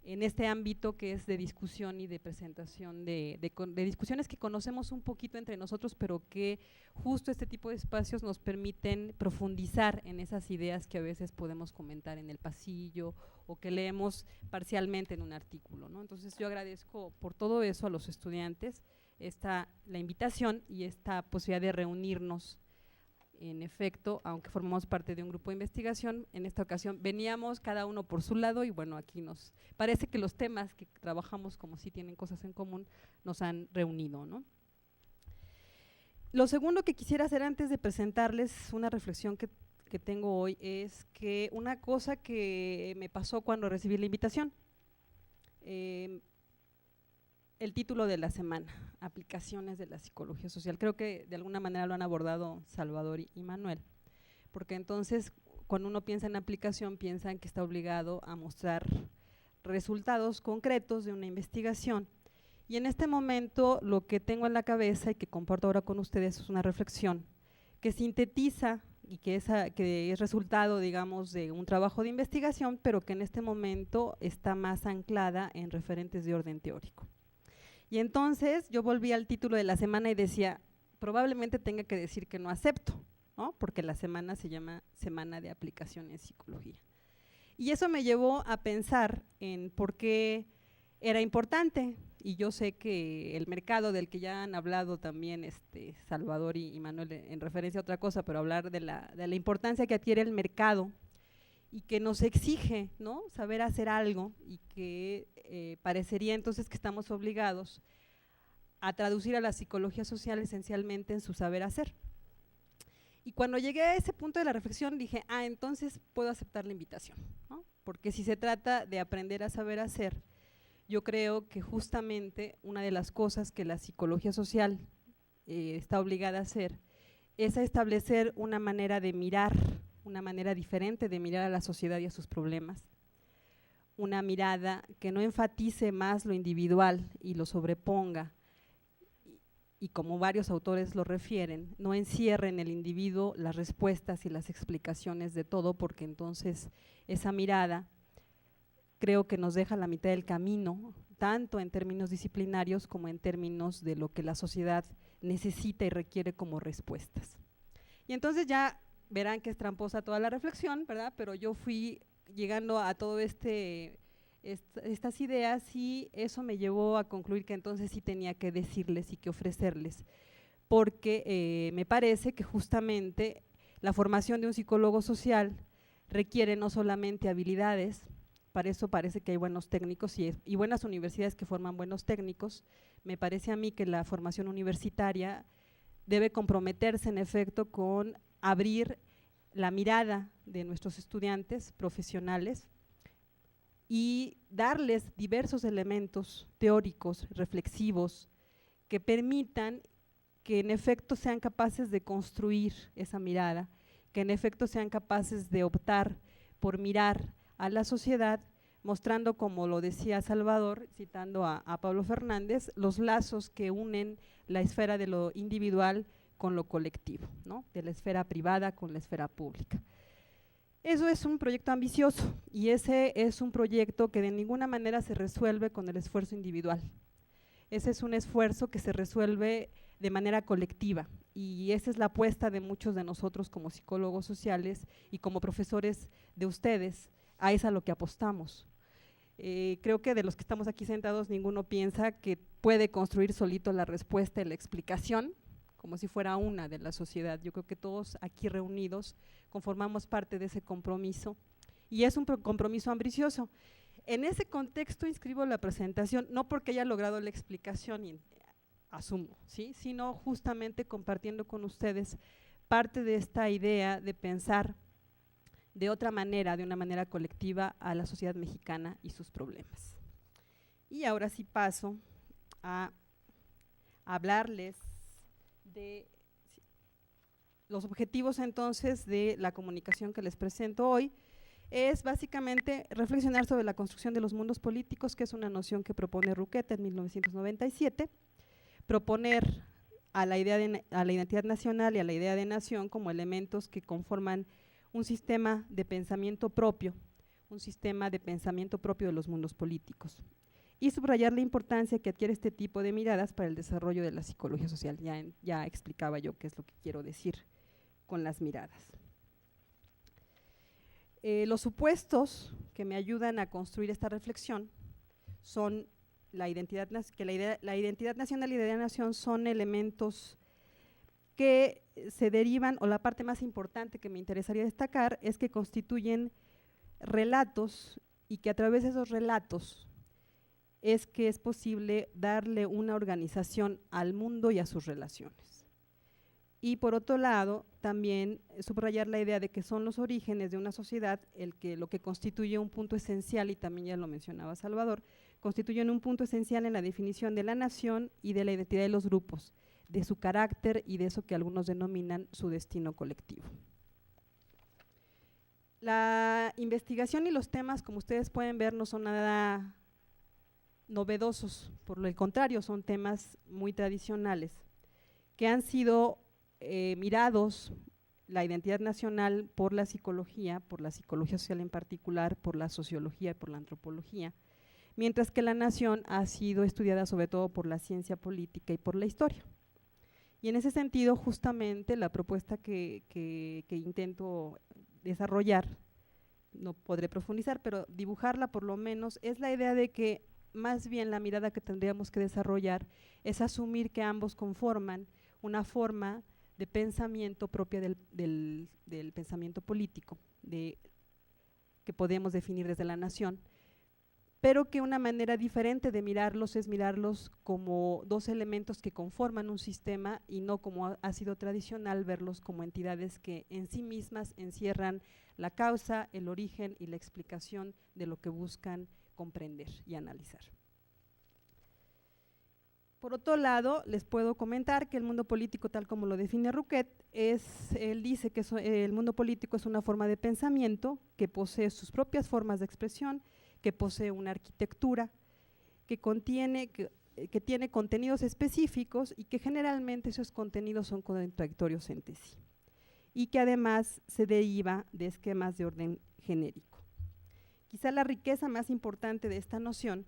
en este ámbito que es de discusión y de presentación de discusiones que conocemos un poquito entre nosotros, pero que justo este tipo de espacios nos permiten profundizar en esas ideas que a veces podemos comentar en el pasillo o que leemos parcialmente en un artículo, ¿no? Entonces yo agradezco por todo eso a los estudiantes la invitación y esta posibilidad de reunirnos. En efecto, aunque formamos parte de un grupo de investigación, en esta ocasión veníamos cada uno por su lado y bueno, aquí nos parece que los temas que trabajamos, como sí tienen cosas en común, nos han reunido, ¿no? Lo segundo que quisiera hacer antes de presentarles una reflexión que tengo hoy es que una cosa que me pasó cuando recibí la invitación, el título de la semana, aplicaciones de la psicología social. Creo que de alguna manera lo han abordado Salvador y Manuel, porque entonces cuando uno piensa en aplicación piensa en que está obligado a mostrar resultados concretos de una investigación, y en este momento lo que tengo en la cabeza y que comparto ahora con ustedes es una reflexión que sintetiza y que es resultado, digamos, de un trabajo de investigación, pero que en este momento está más anclada en referentes de orden teórico. Y entonces yo volví al título de la semana y decía, probablemente tenga que decir que no acepto, ¿no? Porque la semana se llama Semana de Aplicación en Psicología. Y eso me llevó a pensar en por qué era importante, y yo sé que el mercado del que ya han hablado también Salvador y Manuel en referencia a otra cosa, pero hablar de la importancia que adquiere el mercado y que nos exige, ¿no?, saber hacer algo, y que parecería entonces que estamos obligados a traducir a la psicología social esencialmente en su saber hacer. Y cuando llegué a ese punto de la reflexión dije, entonces puedo aceptar la invitación, ¿no? Porque si se trata de aprender a saber hacer, yo creo que justamente una de las cosas que la psicología social está obligada a hacer es a establecer una manera de mirar, una manera diferente de mirar a la sociedad y a sus problemas, una mirada que no enfatice más lo individual y lo sobreponga, y como varios autores lo refieren, no encierra en el individuo las respuestas y las explicaciones de todo, porque entonces esa mirada creo que nos deja la mitad del camino, tanto en términos disciplinarios como en términos de lo que la sociedad necesita y requiere como respuestas. Y entonces ya verán que es tramposa toda la reflexión, ¿verdad? Pero yo fui llegando a todo estas ideas y eso me llevó a concluir que entonces sí tenía que decirles y que ofrecerles, porque me parece que justamente la formación de un psicólogo social requiere no solamente habilidades, para eso parece que hay buenos técnicos y buenas universidades que forman buenos técnicos. Me parece a mí que la formación universitaria debe comprometerse en efecto con abrir la mirada de nuestros estudiantes profesionales y darles diversos elementos teóricos, reflexivos, que permitan que en efecto sean capaces de construir esa mirada, que en efecto sean capaces de optar por mirar a la sociedad, mostrando, como lo decía Salvador, citando a Pablo Fernández, los lazos que unen la esfera de lo individual con lo colectivo, ¿no? De la esfera privada con la esfera pública. Eso es un proyecto ambicioso y ese es un proyecto que de ninguna manera se resuelve con el esfuerzo individual. Ese es un esfuerzo que se resuelve de manera colectiva y esa es la apuesta de muchos de nosotros como psicólogos sociales y como profesores de ustedes, a eso a lo que apostamos. Creo que de los que estamos aquí sentados ninguno piensa que puede construir solito la respuesta y la explicación como si fuera una de la sociedad. Yo creo que todos aquí reunidos conformamos parte de ese compromiso y es un compromiso ambicioso. En ese contexto inscribo la presentación, no porque haya logrado la explicación, asumo, ¿sí? Sino justamente compartiendo con ustedes parte de esta idea de pensar de otra manera, de una manera colectiva, a la sociedad mexicana y sus problemas. Y ahora sí paso a hablarles de los objetivos entonces de la comunicación que les presento hoy. Es básicamente reflexionar sobre la construcción de los mundos políticos, que es una noción que propone Rouquet en 1997, proponer a la identidad nacional y a la idea de nación como elementos que conforman un sistema de pensamiento propio, de los mundos políticos, y subrayar la importancia que adquiere este tipo de miradas para el desarrollo de la psicología social. Ya explicaba yo qué es lo que quiero decir con las miradas. Los supuestos que me ayudan a construir esta reflexión son la identidad nacional y la idea de nación son elementos que se derivan, o la parte más importante que me interesaría destacar es que constituyen relatos y que a través de esos relatos es que es posible darle una organización al mundo y a sus relaciones. Y por otro lado, también subrayar la idea de que son los orígenes de una sociedad lo que constituye un punto esencial, y también ya lo mencionaba Salvador, constituyen un punto esencial en la definición de la nación y de la identidad de los grupos, de su carácter y de eso que algunos denominan su destino colectivo. La investigación y los temas, como ustedes pueden ver, no son nada novedosos, por el contrario, son temas muy tradicionales que han sido mirados, la identidad nacional por la psicología social en particular, por la sociología y por la antropología, mientras que la nación ha sido estudiada sobre todo por la ciencia política y por la historia. Y en ese sentido, justamente la propuesta que intento desarrollar, no podré profundizar, pero dibujarla por lo menos, es la idea de que más bien la mirada que tendríamos que desarrollar es asumir que ambos conforman una forma de pensamiento propia del pensamiento político, que podemos definir desde la nación, pero que una manera diferente de mirarlos es mirarlos como dos elementos que conforman un sistema y no como ha sido tradicional verlos como entidades que en sí mismas encierran la causa, el origen y la explicación de lo que buscan comprender y analizar. Por otro lado, les puedo comentar que el mundo político, tal como lo define Rouquet, él dice que el mundo político es una forma de pensamiento que posee sus propias formas de expresión, que posee una arquitectura, que contiene que tiene contenidos específicos y que generalmente esos contenidos son contradictorios entre sí, y que además se deriva de esquemas de orden genérico. Quizá la riqueza más importante de esta noción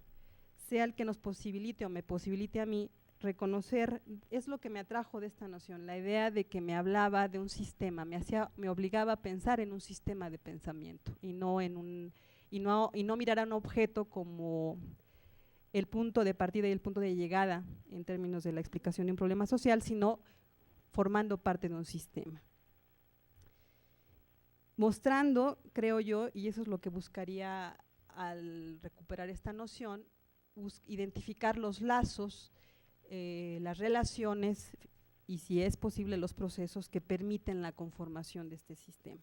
sea el que nos posibilite o me posibilite a mí reconocer, es lo que me atrajo de esta noción, la idea de que me hablaba de un sistema, me obligaba a pensar en un sistema de pensamiento y no mirar a un objeto como el punto de partida y el punto de llegada en términos de la explicación de un problema social, sino formando parte de un sistema. Mostrando, creo yo, y eso es lo que buscaría al recuperar esta noción, identificar los lazos, las relaciones y, si es posible, los procesos que permiten la conformación de este sistema.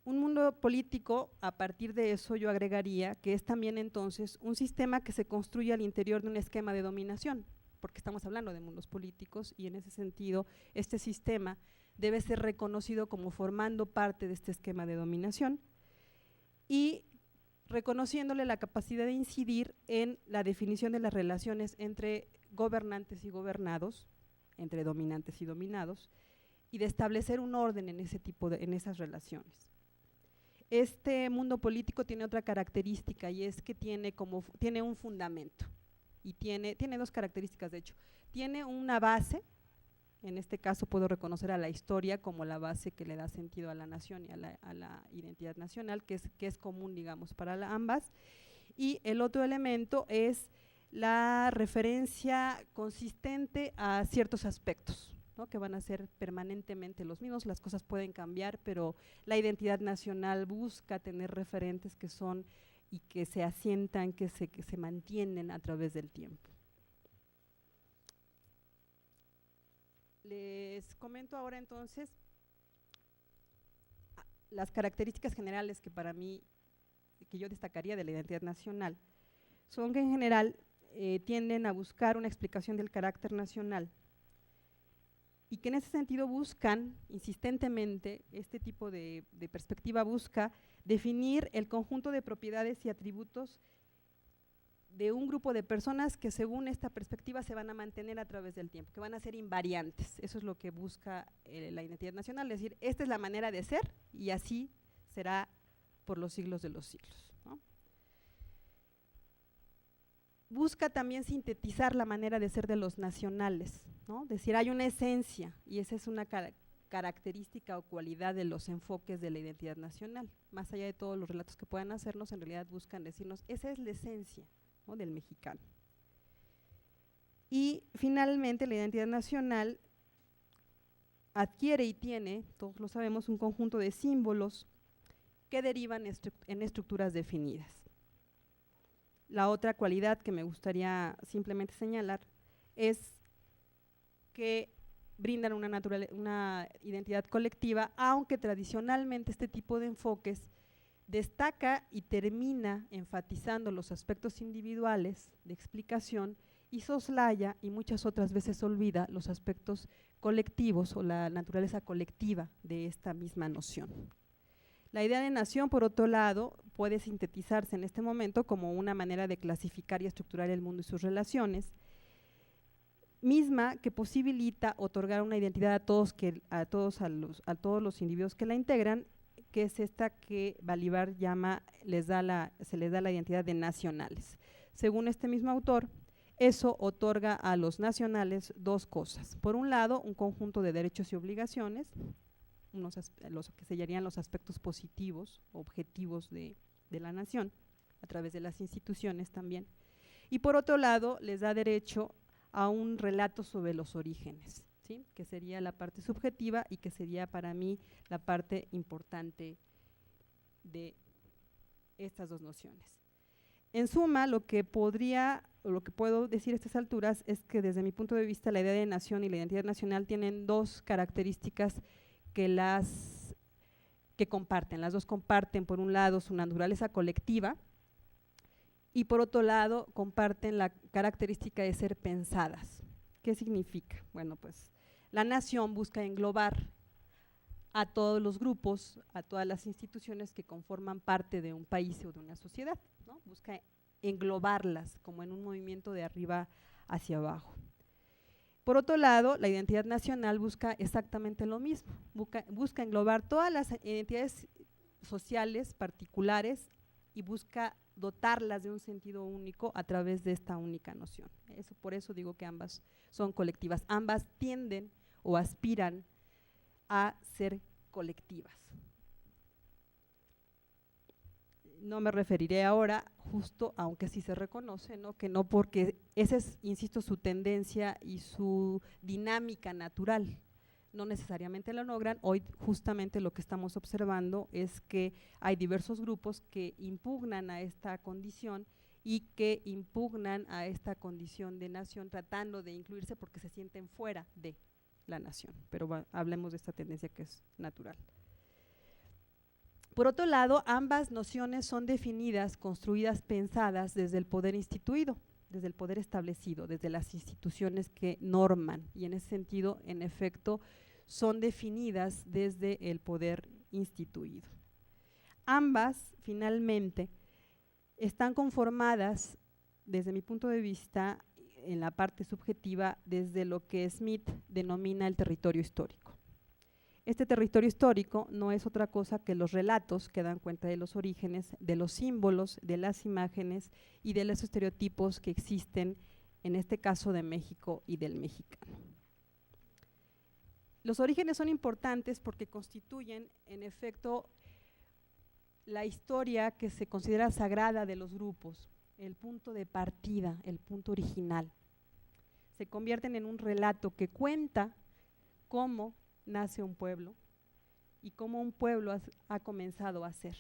Un mundo político, a partir de eso yo agregaría que es también entonces un sistema que se construye al interior de un esquema de dominación, porque estamos hablando de mundos políticos y en ese sentido este sistema debe ser reconocido como formando parte de este esquema de dominación y reconociéndole la capacidad de incidir en la definición de las relaciones entre gobernantes y gobernados, entre dominantes y dominados, y de establecer un orden en esas relaciones. Este mundo político tiene otra característica y es que tiene un fundamento y tiene dos características, de hecho. Tiene una base, en este caso puedo reconocer a la historia como la base que le da sentido a la nación y a la identidad nacional, que es común, digamos, para ambas. Y el otro elemento es la referencia consistente a ciertos aspectos, ¿no?, que van a ser permanentemente los mismos. Las cosas pueden cambiar, pero la identidad nacional busca tener referentes que son y que se asientan, que se mantienen a través del tiempo. Les comento ahora entonces las características generales que para mí, que yo destacaría de la identidad nacional, son que en general tienden a buscar una explicación del carácter nacional y que en ese sentido buscan insistentemente, este tipo de perspectiva busca definir el conjunto de propiedades y atributos de un grupo de personas que según esta perspectiva se van a mantener a través del tiempo, que van a ser invariantes. Eso es lo que busca la identidad nacional, es decir, esta es la manera de ser y así será por los siglos de los siglos, ¿no? Busca también sintetizar la manera de ser de los nacionales, ¿no? Es decir, hay una esencia y esa es una característica o cualidad de los enfoques de la identidad nacional. Más allá de todos los relatos que puedan hacernos, en realidad buscan decirnos, esa es la esencia, ¿no?, del mexicano. Y finalmente la identidad nacional adquiere y tiene, todos lo sabemos, un conjunto de símbolos que derivan en estructuras definidas. La otra cualidad que me gustaría simplemente señalar es que brindan una identidad colectiva, aunque tradicionalmente este tipo de enfoques destaca y termina enfatizando los aspectos individuales de explicación y soslaya y muchas otras veces olvida los aspectos colectivos o la naturaleza colectiva de esta misma noción. La idea de nación, por otro lado, puede sintetizarse en este momento como una manera de clasificar y estructurar el mundo y sus relaciones, misma que posibilita otorgar una identidad a todos los individuos que la integran, que es esta que Balibar se les da la identidad de nacionales. Según este mismo autor, eso otorga a los nacionales dos cosas. Por un lado, un conjunto de derechos y obligaciones, los que serían los aspectos positivos, objetivos de la nación, a través de las instituciones también. Y por otro lado, les da derecho a un relato sobre los orígenes, ¿sí?, que sería la parte subjetiva y que sería para mí la parte importante de estas dos nociones. En suma, lo que puedo decir a estas alturas es que desde mi punto de vista la idea de nación y la identidad nacional tienen dos características que comparten. Las dos comparten, por un lado, su naturaleza colectiva y por otro lado comparten la característica de ser pensadas. ¿Qué significa? Bueno, pues la nación busca englobar a todos los grupos, a todas las instituciones que conforman parte de un país o de una sociedad, ¿no? Busca englobarlas como en un movimiento de arriba hacia abajo. Por otro lado, la identidad nacional busca exactamente lo mismo, busca englobar todas las identidades sociales particulares y busca dotarlas de un sentido único a través de esta única noción. Por eso digo que ambas son colectivas, ambas tienden o aspiran a ser colectivas. No me referiré ahora, justo, aunque sí se reconoce, ¿no?, que no, porque esa es, insisto, su tendencia y su dinámica natural, no necesariamente la logran. Hoy justamente lo que estamos observando es que hay diversos grupos que impugnan a esta condición y que impugnan a esta condición de nación tratando de incluirse porque se sienten fuera de la nación, pero hablemos de esta tendencia que es natural. Por otro lado, ambas nociones son definidas, construidas, pensadas desde el poder instituido, desde el poder establecido, desde las instituciones que norman, y en ese sentido, en efecto, son definidas desde el poder instituido. Ambas, finalmente, están conformadas, desde mi punto de vista, en la parte subjetiva, desde lo que Smith denomina el territorio histórico. Este territorio histórico no es otra cosa que los relatos que dan cuenta de los orígenes, de los símbolos, de las imágenes y de los estereotipos que existen, en este caso de México y del mexicano. Los orígenes son importantes porque constituyen, en efecto, la historia que se considera sagrada de los grupos, el punto de partida, el punto original. Se convierten en un relato que cuenta cómo nace un pueblo y cómo un pueblo ha comenzado a ser.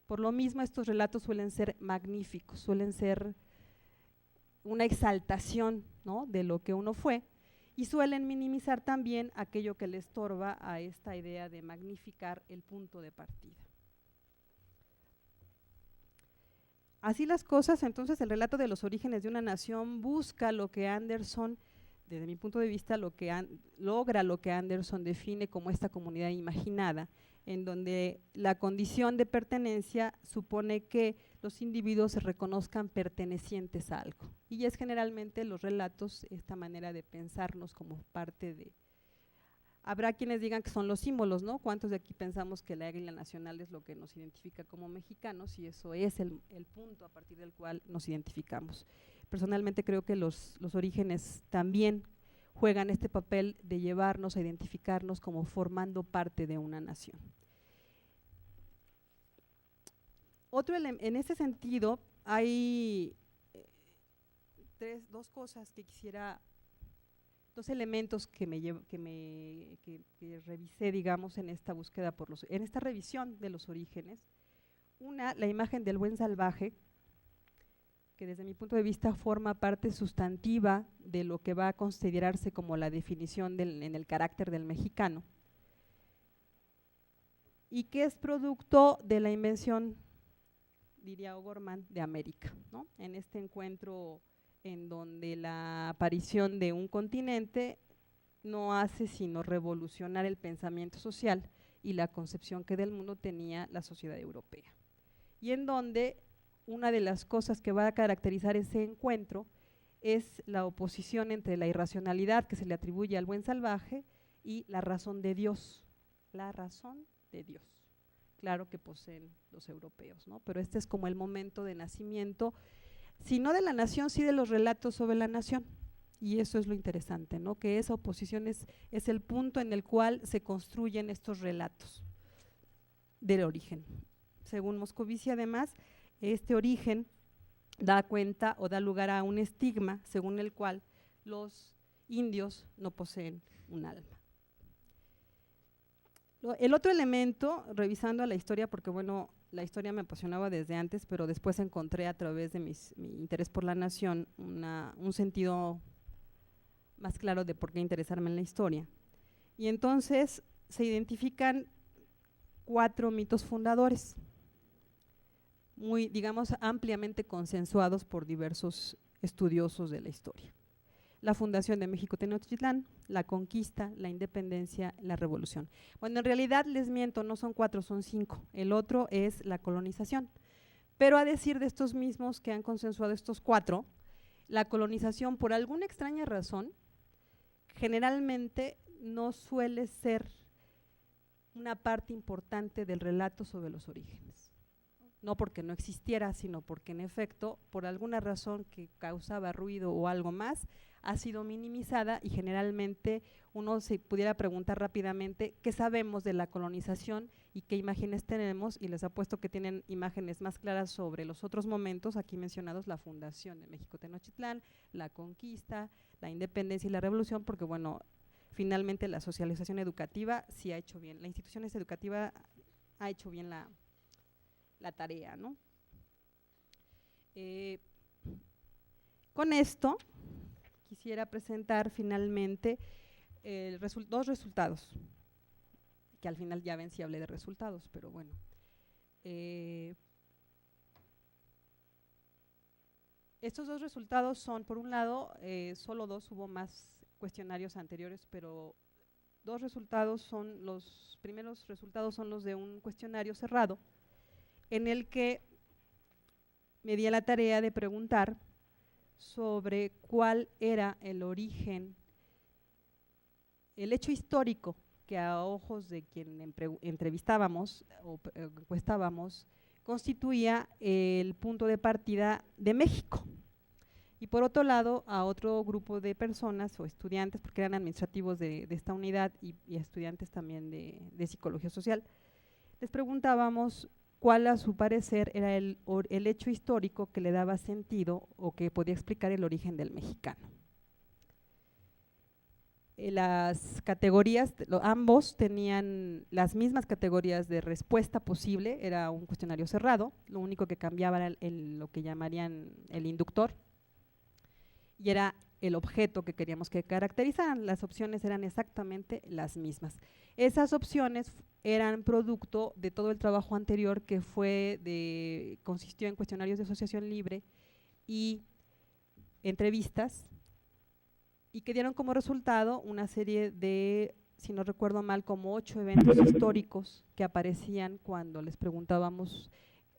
Por lo mismo, estos relatos suelen ser magníficos, suelen ser una exaltación, ¿no?, de lo que uno fue, y suelen minimizar también aquello que le estorba a esta idea de magnificar el punto de partida. Así las cosas, entonces, el relato de los orígenes de una nación busca lo que Anderson, desde mi punto de vista, logra lo que Anderson define como esta comunidad imaginada, en donde la condición de pertenencia supone que los individuos se reconozcan pertenecientes a algo. Y es generalmente los relatos, esta manera de pensarnos como parte de… Habrá quienes digan que son los símbolos, ¿no? ¿Cuántos de aquí pensamos que la águila nacional es lo que nos identifica como mexicanos? Y eso es el punto a partir del cual nos identificamos. Personalmente creo que los orígenes también juegan este papel de llevarnos a identificarnos como formando parte de una nación. En ese sentido, hay dos cosas que quisiera, dos elementos que revisé, digamos, en esta búsqueda en esta revisión de los orígenes. Una, la imagen del buen salvaje, que desde mi punto de vista forma parte sustantiva de lo que va a considerarse como la definición en el carácter del mexicano, y que es producto de la invención, diría O'Gorman, de América, ¿no? En este encuentro en donde la aparición de un continente no hace sino revolucionar el pensamiento social y la concepción que del mundo tenía la sociedad europea, y en donde una de las cosas que va a caracterizar ese encuentro es la oposición entre la irracionalidad que se le atribuye al buen salvaje y la razón de Dios, la razón de Dios, claro, que poseen los europeos, ¿no? Pero este es como el momento de nacimiento, si no de la nación, sí de los relatos sobre la nación, y eso es lo interesante, ¿no?, que esa oposición es el punto en el cual se construyen estos relatos del origen. Según Moscovici, además, este origen da cuenta o da lugar a un estigma según el cual los indios no poseen un alma. El otro elemento, revisando la historia, porque bueno, la historia me apasionaba desde antes, pero después encontré a través de mi interés por la nación un sentido más claro de por qué interesarme en la historia. Y entonces se identifican 4 mitos fundadores, muy, digamos, ampliamente consensuados por diversos estudiosos de la historia. La fundación de México Tenochtitlán, la conquista, la independencia, la revolución. Bueno, en realidad les miento, no son 4, son 5. El otro es la colonización, Pero a decir de estos mismos que han consensuado estos 4, la colonización, por alguna extraña razón, generalmente no suele ser una parte importante del relato sobre los orígenes. No porque no existiera, sino porque en efecto, por alguna razón que causaba ruido o algo más, ha sido minimizada y generalmente uno se pudiera preguntar rápidamente qué sabemos de la colonización y qué imágenes tenemos, y les apuesto que tienen imágenes más claras sobre los otros momentos aquí mencionados, la fundación de México Tenochtitlán, la conquista, la independencia y la revolución, porque bueno, finalmente la socialización educativa sí ha hecho bien, la institución educativa ha hecho bien la tarea, ¿no? Con esto quisiera presentar finalmente dos resultados, que al final ya ven si hablé de resultados, pero bueno. Estos dos resultados son, por un lado, solo 2, hubo más cuestionarios anteriores, pero 2 resultados son, los primeros resultados son los de un cuestionario cerrado, en el que me di a la tarea de preguntar sobre cuál era el origen, el hecho histórico que a ojos de quien entrevistábamos o encuestábamos constituía el punto de partida de México. Y por otro lado, a otro grupo de personas o estudiantes, porque eran administrativos de esta unidad y estudiantes también de psicología social, les preguntábamos cuál a su parecer era el hecho histórico que le daba sentido o que podía explicar el origen del mexicano. Las categorías, ambos tenían las mismas categorías de respuesta posible, era un cuestionario cerrado, lo único que cambiaba era lo que llamarían el inductor, y era el objeto que queríamos que caracterizaran. Las opciones eran exactamente las mismas. Esas opciones eran producto de todo el trabajo anterior que consistió en cuestionarios de asociación libre y entrevistas, y que dieron como resultado una serie de, si no recuerdo mal, como 8 eventos históricos que aparecían cuando les preguntábamos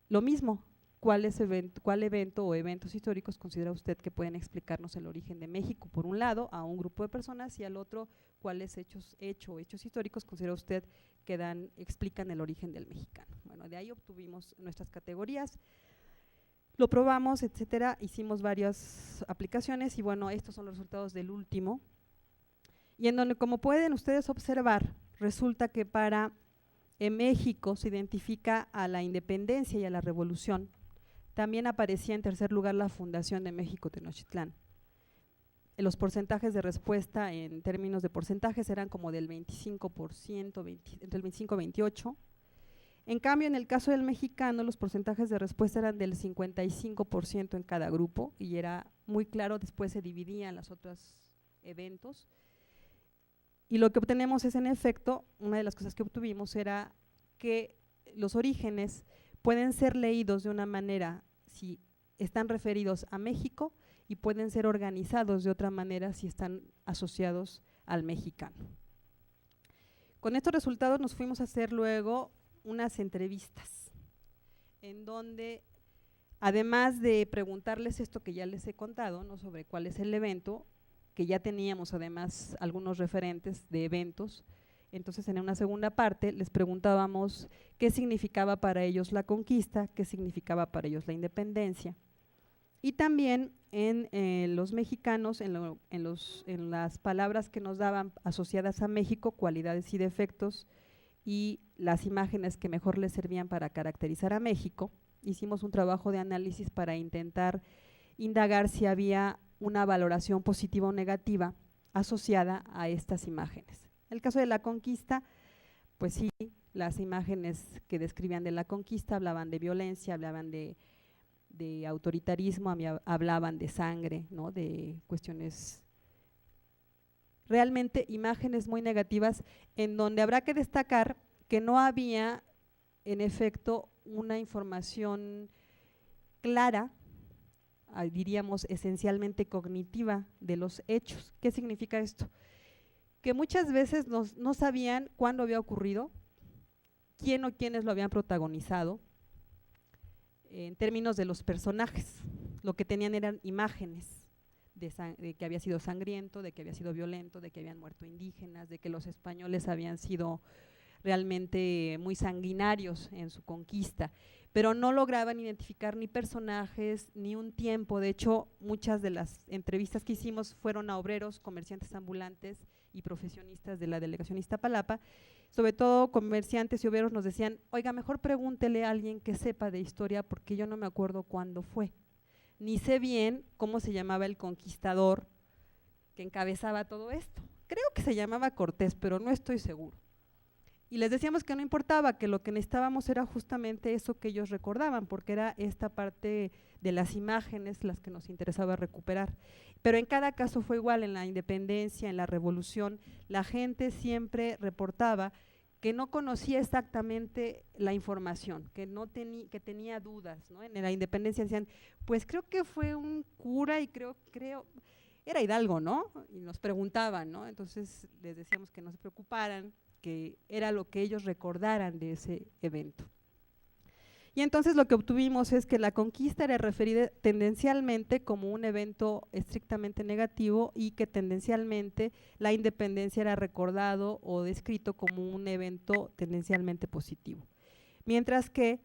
lo mismo. ¿Cuál evento o eventos históricos considera usted que pueden explicarnos el origen de México? Por un lado, a un grupo de personas, y al otro, ¿cuáles hechos históricos considera usted que explican el origen del mexicano? Bueno, de ahí obtuvimos nuestras categorías, lo probamos, etcétera, hicimos varias aplicaciones y bueno, estos son los resultados del último, y en donde, como pueden ustedes observar, resulta que para México se identifica a la independencia y a la revolución. También aparecía en tercer lugar la fundación de México Tenochtitlán. Los porcentajes de respuesta en términos de porcentajes eran como del 25%, entre el 25 y 28%. En cambio, en el caso del mexicano, los porcentajes de respuesta eran del 55% en cada grupo, y era muy claro, después se dividían los otros eventos. Y lo que obtenemos es, en efecto, una de las cosas que obtuvimos era que los orígenes pueden ser leídos de una manera si están referidos a México, y pueden ser organizados de otra manera si están asociados al mexicano. Con estos resultados nos fuimos a hacer luego unas entrevistas, en donde, además de preguntarles esto que ya les he contado, ¿no?, sobre cuál es el evento, que ya teníamos además algunos referentes de eventos, entonces en una segunda parte les preguntábamos qué significaba para ellos la conquista, qué significaba para ellos la independencia, y también en los mexicanos, en las palabras que nos daban asociadas a México, cualidades y defectos, y las imágenes que mejor les servían para caracterizar a México. Hicimos un trabajo de análisis para intentar indagar si había una valoración positiva o negativa asociada a estas imágenes. En el caso de la conquista, pues sí, las imágenes que describían de la conquista hablaban de violencia, hablaban de autoritarismo, hablaban de sangre, ¿no?, de cuestiones, realmente imágenes muy negativas, en donde habrá que destacar que no había, en efecto, una información clara, diríamos esencialmente cognitiva, de los hechos. ¿Qué significa esto? Que muchas veces no sabían cuándo había ocurrido, quién o quiénes lo habían protagonizado, en términos de los personajes. Lo que tenían eran imágenes de que había sido sangriento, de que había sido violento, de que habían muerto indígenas, de que los españoles habían sido realmente muy sanguinarios en su conquista, pero no lograban identificar ni personajes ni un tiempo. De hecho, muchas de las entrevistas que hicimos fueron a obreros, comerciantes ambulantes y profesionistas de la delegación Iztapalapa. Sobre todo comerciantes y obreros nos decían, oiga, mejor pregúntele a alguien que sepa de historia porque yo no me acuerdo cuándo fue, ni sé bien cómo se llamaba el conquistador que encabezaba todo esto. Creo que se llamaba Cortés, pero no estoy seguro. Y les decíamos que no importaba, que lo que necesitábamos era justamente eso que ellos recordaban, porque era esta parte de las imágenes las que nos interesaba recuperar. Pero en cada caso fue igual, en la independencia, en la revolución, la gente siempre reportaba que no conocía exactamente la información, que tenía dudas, ¿no? En la independencia decían, pues creo que fue un cura y creo era Hidalgo, ¿no? Y nos preguntaban, ¿no? Entonces les decíamos que no se preocuparan, que era lo que ellos recordaran de ese evento. Y entonces lo que obtuvimos es que la conquista era referida tendencialmente como un evento estrictamente negativo y que tendencialmente la independencia era recordado o descrito como un evento tendencialmente positivo. Mientras que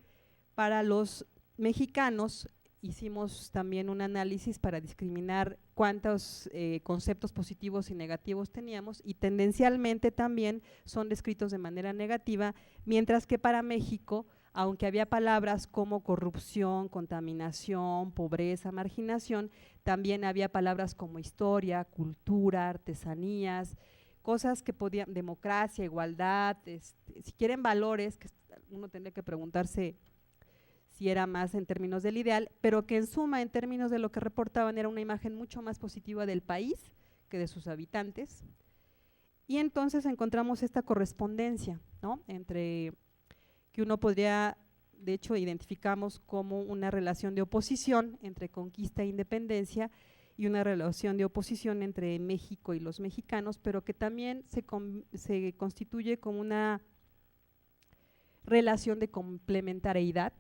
para los mexicanos hicimos también un análisis para discriminar cuántos conceptos positivos y negativos teníamos y tendencialmente también son descritos de manera negativa, mientras que para México, aunque había palabras como corrupción, contaminación, pobreza, marginación, también había palabras como historia, cultura, artesanías, cosas que podían, democracia, igualdad, si quieren valores, que uno tendría que preguntarse si era más en términos del ideal, pero que en suma, en términos de lo que reportaban, era una imagen mucho más positiva del país que de sus habitantes. Y entonces encontramos esta correspondencia, ¿no? Entre que uno podría, de hecho, identificamos como una relación de oposición entre conquista e independencia y una relación de oposición entre México y los mexicanos, pero que también se constituye como una relación de complementariedad,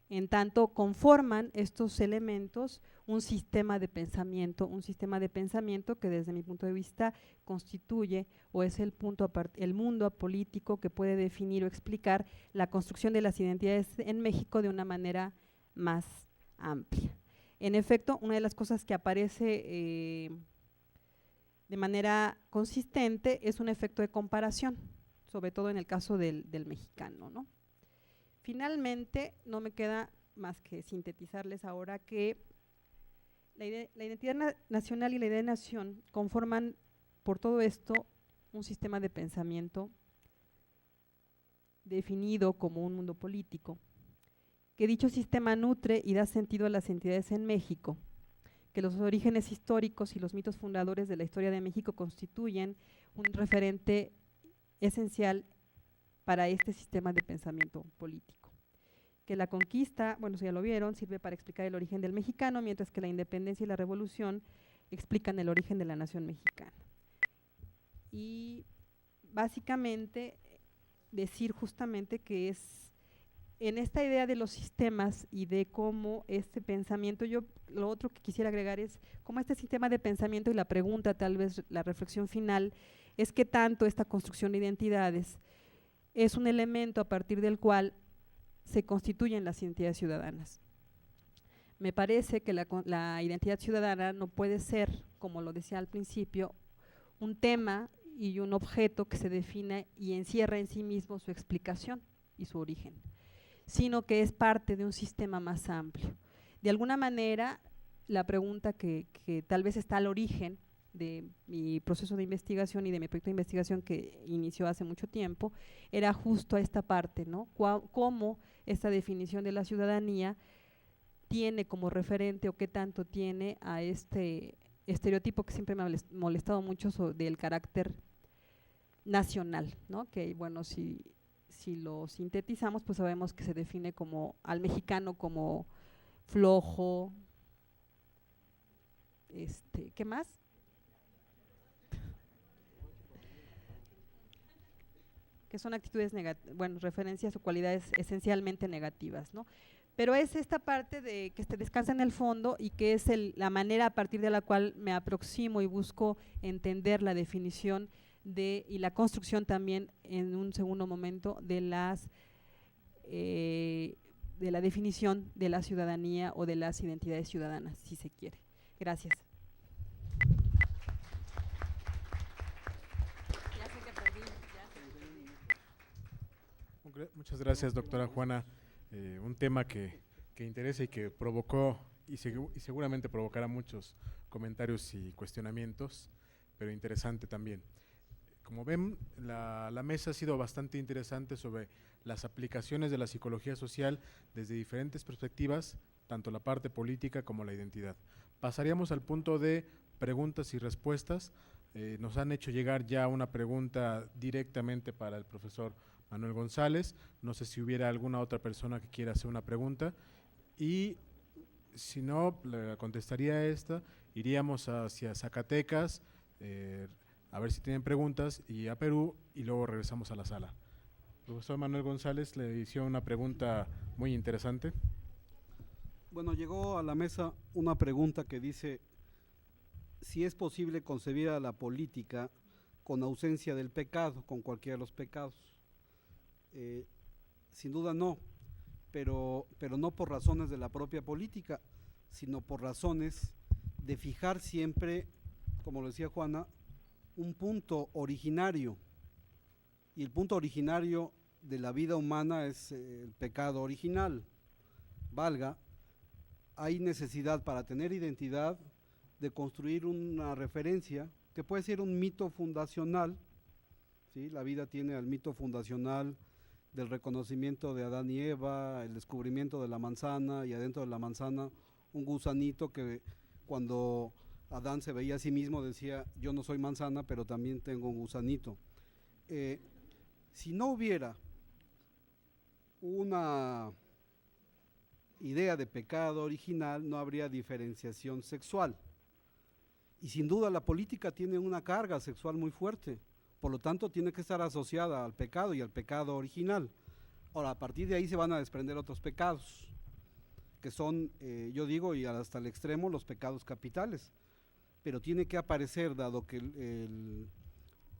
en tanto conforman estos elementos un sistema de pensamiento que desde mi punto de vista constituye o es el mundo político que puede definir o explicar la construcción de las identidades en México de una manera más amplia. En efecto, una de las cosas que aparece de manera consistente es un efecto de comparación, sobre todo en el caso del mexicano, ¿no? Finalmente, no me queda más que sintetizarles ahora que la identidad nacional y la idea de nación conforman por todo esto un sistema de pensamiento definido como un mundo político, que dicho sistema nutre y da sentido a las entidades en México, que los orígenes históricos y los mitos fundadores de la historia de México constituyen un referente esencial para este sistema de pensamiento político. Que la conquista, bueno, ya lo vieron, sirve para explicar el origen del mexicano, mientras que la independencia y la revolución explican el origen de la nación mexicana. Y básicamente decir justamente que es en esta idea de los sistemas y de cómo este pensamiento, yo lo otro que quisiera agregar es cómo este sistema de pensamiento y la pregunta, tal vez la reflexión final, es que tanto esta construcción de identidades es un elemento a partir del cual se constituyen las identidades ciudadanas. Me parece que la identidad ciudadana no puede ser, como lo decía al principio, un tema y un objeto que se define y encierra en sí mismo su explicación y su origen, sino que es parte de un sistema más amplio. De alguna manera, la pregunta que tal vez está al origen de mi proceso de investigación y de mi proyecto de investigación que inició hace mucho tiempo, era justo esta parte, ¿no? Cómo esta definición de la ciudadanía tiene como referente o qué tanto tiene a este estereotipo que siempre me ha molestado mucho del carácter nacional, ¿no? Que bueno, si lo sintetizamos, pues sabemos que se define como al mexicano como flojo, ¿qué más? Que son actitudes negativas, bueno, referencias o cualidades esencialmente negativas, ¿no? Pero es esta parte de que se descansa en el fondo y que es la manera a partir de la cual me aproximo y busco entender la definición y la construcción también en un segundo momento de la definición de la ciudadanía o de las identidades ciudadanas, si se quiere. Gracias. Muchas gracias, doctora Juana. Un tema que interesa y que provocó y seguramente provocará muchos comentarios y cuestionamientos, pero interesante también. Como ven, la mesa ha sido bastante interesante sobre las aplicaciones de la psicología social desde diferentes perspectivas, tanto la parte política como la identidad. Pasaríamos al punto de preguntas y respuestas. Nos han hecho llegar ya una pregunta directamente para el profesor Manuel González. No sé si hubiera alguna otra persona que quiera hacer una pregunta, y si no, le contestaría esta. Iríamos hacia Zacatecas, a ver si tienen preguntas, y a Perú, y luego regresamos a la sala. Profesor Manuel González le hizo una pregunta muy interesante. Bueno, llegó a la mesa una pregunta que dice si es posible concebir a la política con ausencia del pecado, con cualquiera de los pecados. Sin duda no, pero no por razones de la propia política, sino por razones de fijar siempre, como lo decía Juana, un punto originario, y el punto originario de la vida humana es el pecado original. Valga, hay necesidad para tener identidad de construir una referencia que puede ser un mito fundacional, ¿sí? La vida tiene el mito fundacional del reconocimiento de Adán y Eva, el descubrimiento de la manzana, y adentro de la manzana un gusanito que cuando Adán se veía a sí mismo decía: yo no soy manzana, pero también tengo un gusanito. Si no hubiera una idea de pecado original, no habría diferenciación sexual. Y sin duda la política tiene una carga sexual muy fuerte, por lo tanto tiene que estar asociada al pecado y al pecado original. Ahora, a partir de ahí se van a desprender otros pecados, que son, yo digo, y hasta el extremo, los pecados capitales. Pero tiene que aparecer, dado que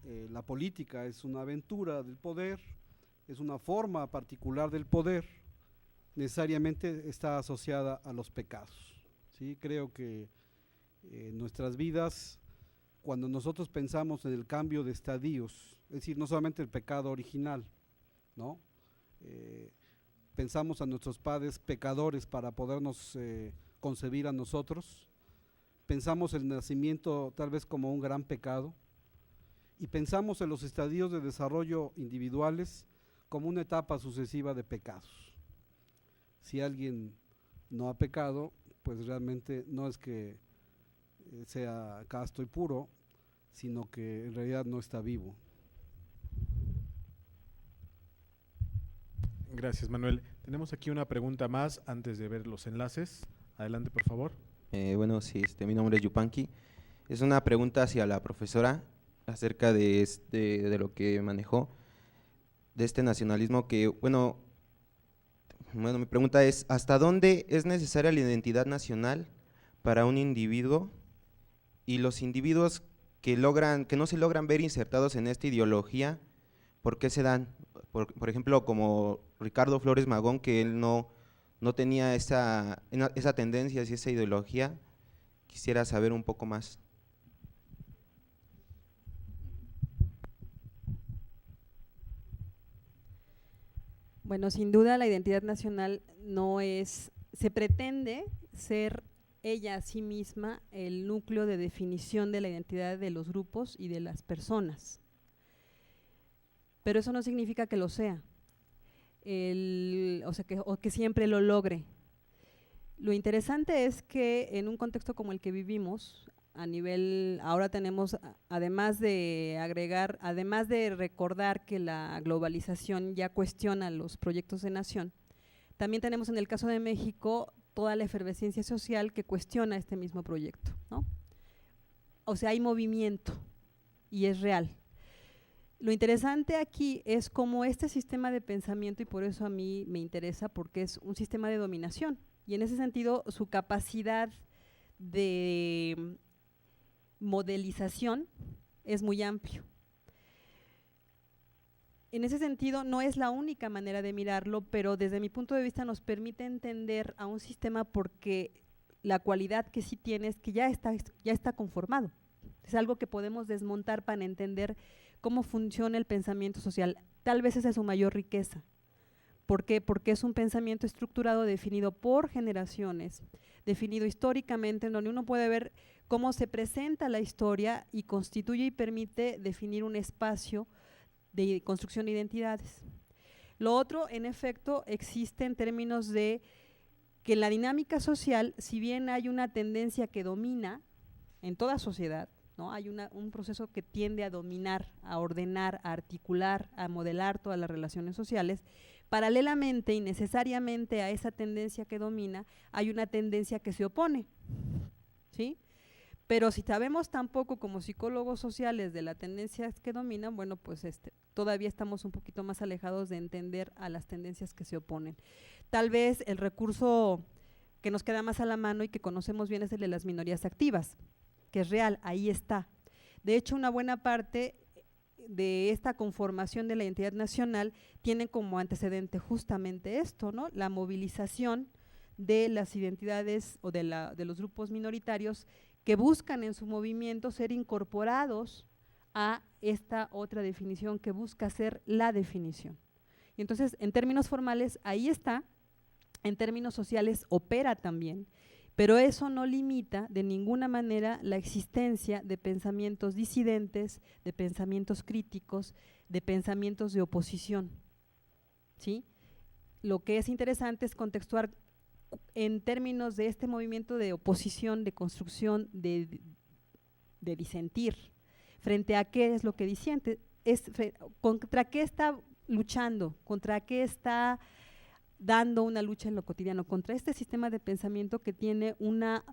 la política es una aventura del poder, es una forma particular del poder, necesariamente está asociada a los pecados, ¿sí? Creo que en nuestras vidas, cuando nosotros pensamos en el cambio de estadios, es decir, no solamente el pecado original, ¿no? Pensamos a nuestros padres pecadores para podernos concebir a nosotros, pensamos el nacimiento tal vez como un gran pecado, y pensamos en los estadios de desarrollo individuales como una etapa sucesiva de pecados. Si alguien no ha pecado, pues realmente no es que sea casto y puro, sino que en realidad no está vivo. Gracias, Manuel. Tenemos aquí una pregunta más antes de ver los enlaces. Adelante, por favor. Bueno, sí, mi nombre es Yupanqui. Es una pregunta hacia la profesora acerca de lo que manejó, de este nacionalismo que, bueno, mi pregunta es: ¿hasta dónde es necesaria la identidad nacional para un individuo, y los individuos que no se logran ver insertados en esta ideología, por qué se dan? Por ejemplo, como Ricardo Flores Magón, que él no tenía esa tendencia y esa ideología. Quisiera saber un poco más. Bueno, sin duda la identidad nacional se pretende ser ella a sí misma el núcleo de definición de la identidad de los grupos y de las personas. Pero eso no significa que lo sea, o que siempre lo logre. Lo interesante es que en un contexto como el que vivimos, ahora tenemos, además de recordar que la globalización ya cuestiona los proyectos de nación, también tenemos en el caso de México toda la efervescencia social que cuestiona este mismo proyecto, ¿no? O sea, hay movimiento y es real. Lo interesante aquí es cómo este sistema de pensamiento, y por eso a mí me interesa, porque es un sistema de dominación, y en ese sentido su capacidad de modelización es muy amplio. En ese sentido no es la única manera de mirarlo, pero desde mi punto de vista nos permite entender a un sistema porque la cualidad que sí tiene es que ya está conformado. Es algo que podemos desmontar para entender cómo funciona el pensamiento social. Tal vez esa es su mayor riqueza. ¿Por qué? Porque es un pensamiento estructurado, definido por generaciones, definido históricamente, en donde uno puede ver cómo se presenta la historia y constituye y permite definir un espacio de construcción de identidades. Lo otro, en efecto, existe en términos de que en la dinámica social, si bien hay una tendencia que domina en toda sociedad, ¿no? Hay un proceso que tiende a dominar, a ordenar, a articular, a modelar todas las relaciones sociales. Paralelamente y necesariamente a esa tendencia que domina, hay una tendencia que se opone, ¿sí? Pero si sabemos tampoco como psicólogos sociales de las tendencias que dominan, bueno, pues todavía estamos un poquito más alejados de entender a las tendencias que se oponen. Tal vez el recurso que nos queda más a la mano y que conocemos bien es el de las minorías activas, que es real, ahí está. De hecho, una buena parte de esta conformación de la identidad nacional tiene como antecedente justamente esto, ¿no? La movilización de las identidades o de los grupos minoritarios que buscan en su movimiento ser incorporados a esta otra definición que busca ser la definición. Y entonces, en términos formales, ahí está, en términos sociales opera también, pero eso no limita de ninguna manera la existencia de pensamientos disidentes, de pensamientos críticos, de pensamientos de oposición, ¿sí? Lo que es interesante es contextuar en términos de este movimiento de oposición, de construcción, de disentir, frente a qué es lo que disiente, contra qué está luchando, contra qué está dando una lucha en lo cotidiano, contra este sistema de pensamiento que tiene una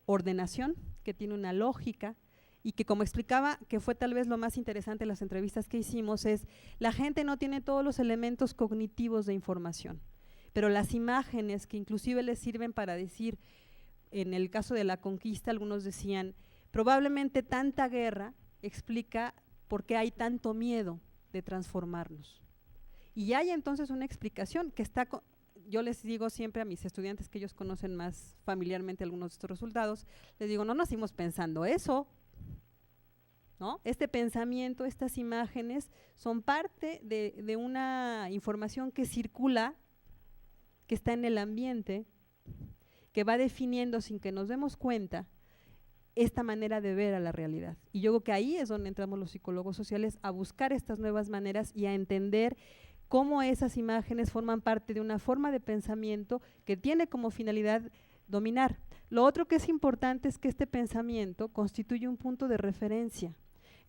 ordenación, que tiene una lógica, y que, como explicaba, que fue tal vez lo más interesante en las entrevistas que hicimos, es la gente no tiene todos los elementos cognitivos de información, pero las imágenes que inclusive les sirven para decir, en el caso de la conquista, algunos decían, probablemente tanta guerra explica por qué hay tanto miedo de transformarnos. Y hay entonces una explicación que está, yo les digo siempre a mis estudiantes que ellos conocen más familiarmente algunos de estos resultados, les digo, no nacimos pensando eso, ¿no? Este pensamiento, estas imágenes son parte de una información que circula, que está en el ambiente, que va definiendo sin que nos demos cuenta esta manera de ver a la realidad. Y yo creo que ahí es donde entramos los psicólogos sociales a buscar estas nuevas maneras y a entender cómo esas imágenes forman parte de una forma de pensamiento que tiene como finalidad dominar. Lo otro que es importante es que este pensamiento constituye un punto de referencia.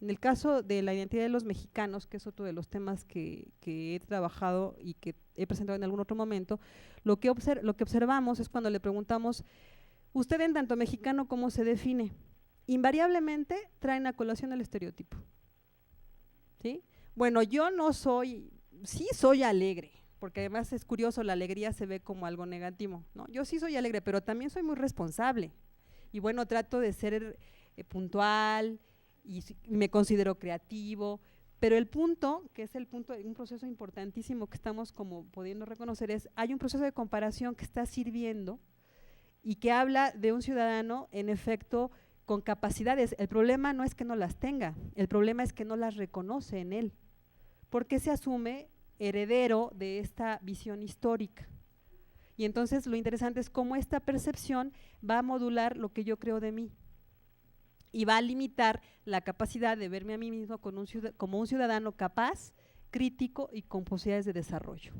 En el caso de la identidad de los mexicanos, que es otro de los temas que he trabajado y que he presentado en algún otro momento, lo que observamos es cuando le preguntamos, usted en tanto mexicano, ¿cómo se define? Invariablemente traen a colación el estereotipo, ¿sí? Bueno, yo no soy, sí soy alegre, porque además es curioso, la alegría se ve como algo negativo, ¿no? Yo sí soy alegre, pero también soy muy responsable, y bueno, trato de ser puntual, y me considero creativo, pero el punto, que es el punto, un proceso importantísimo que estamos como pudiendo reconocer es, hay un proceso de comparación que está sirviendo y que habla de un ciudadano, en efecto, con capacidades. El problema no es que no las tenga, el problema es que no las reconoce en él, porque se asume heredero de esta visión histórica. Y entonces lo interesante es cómo esta percepción va a modular lo que yo creo de mí y va a limitar la capacidad de verme a mí mismo como un ciudadano capaz, crítico y con posibilidades de desarrollo,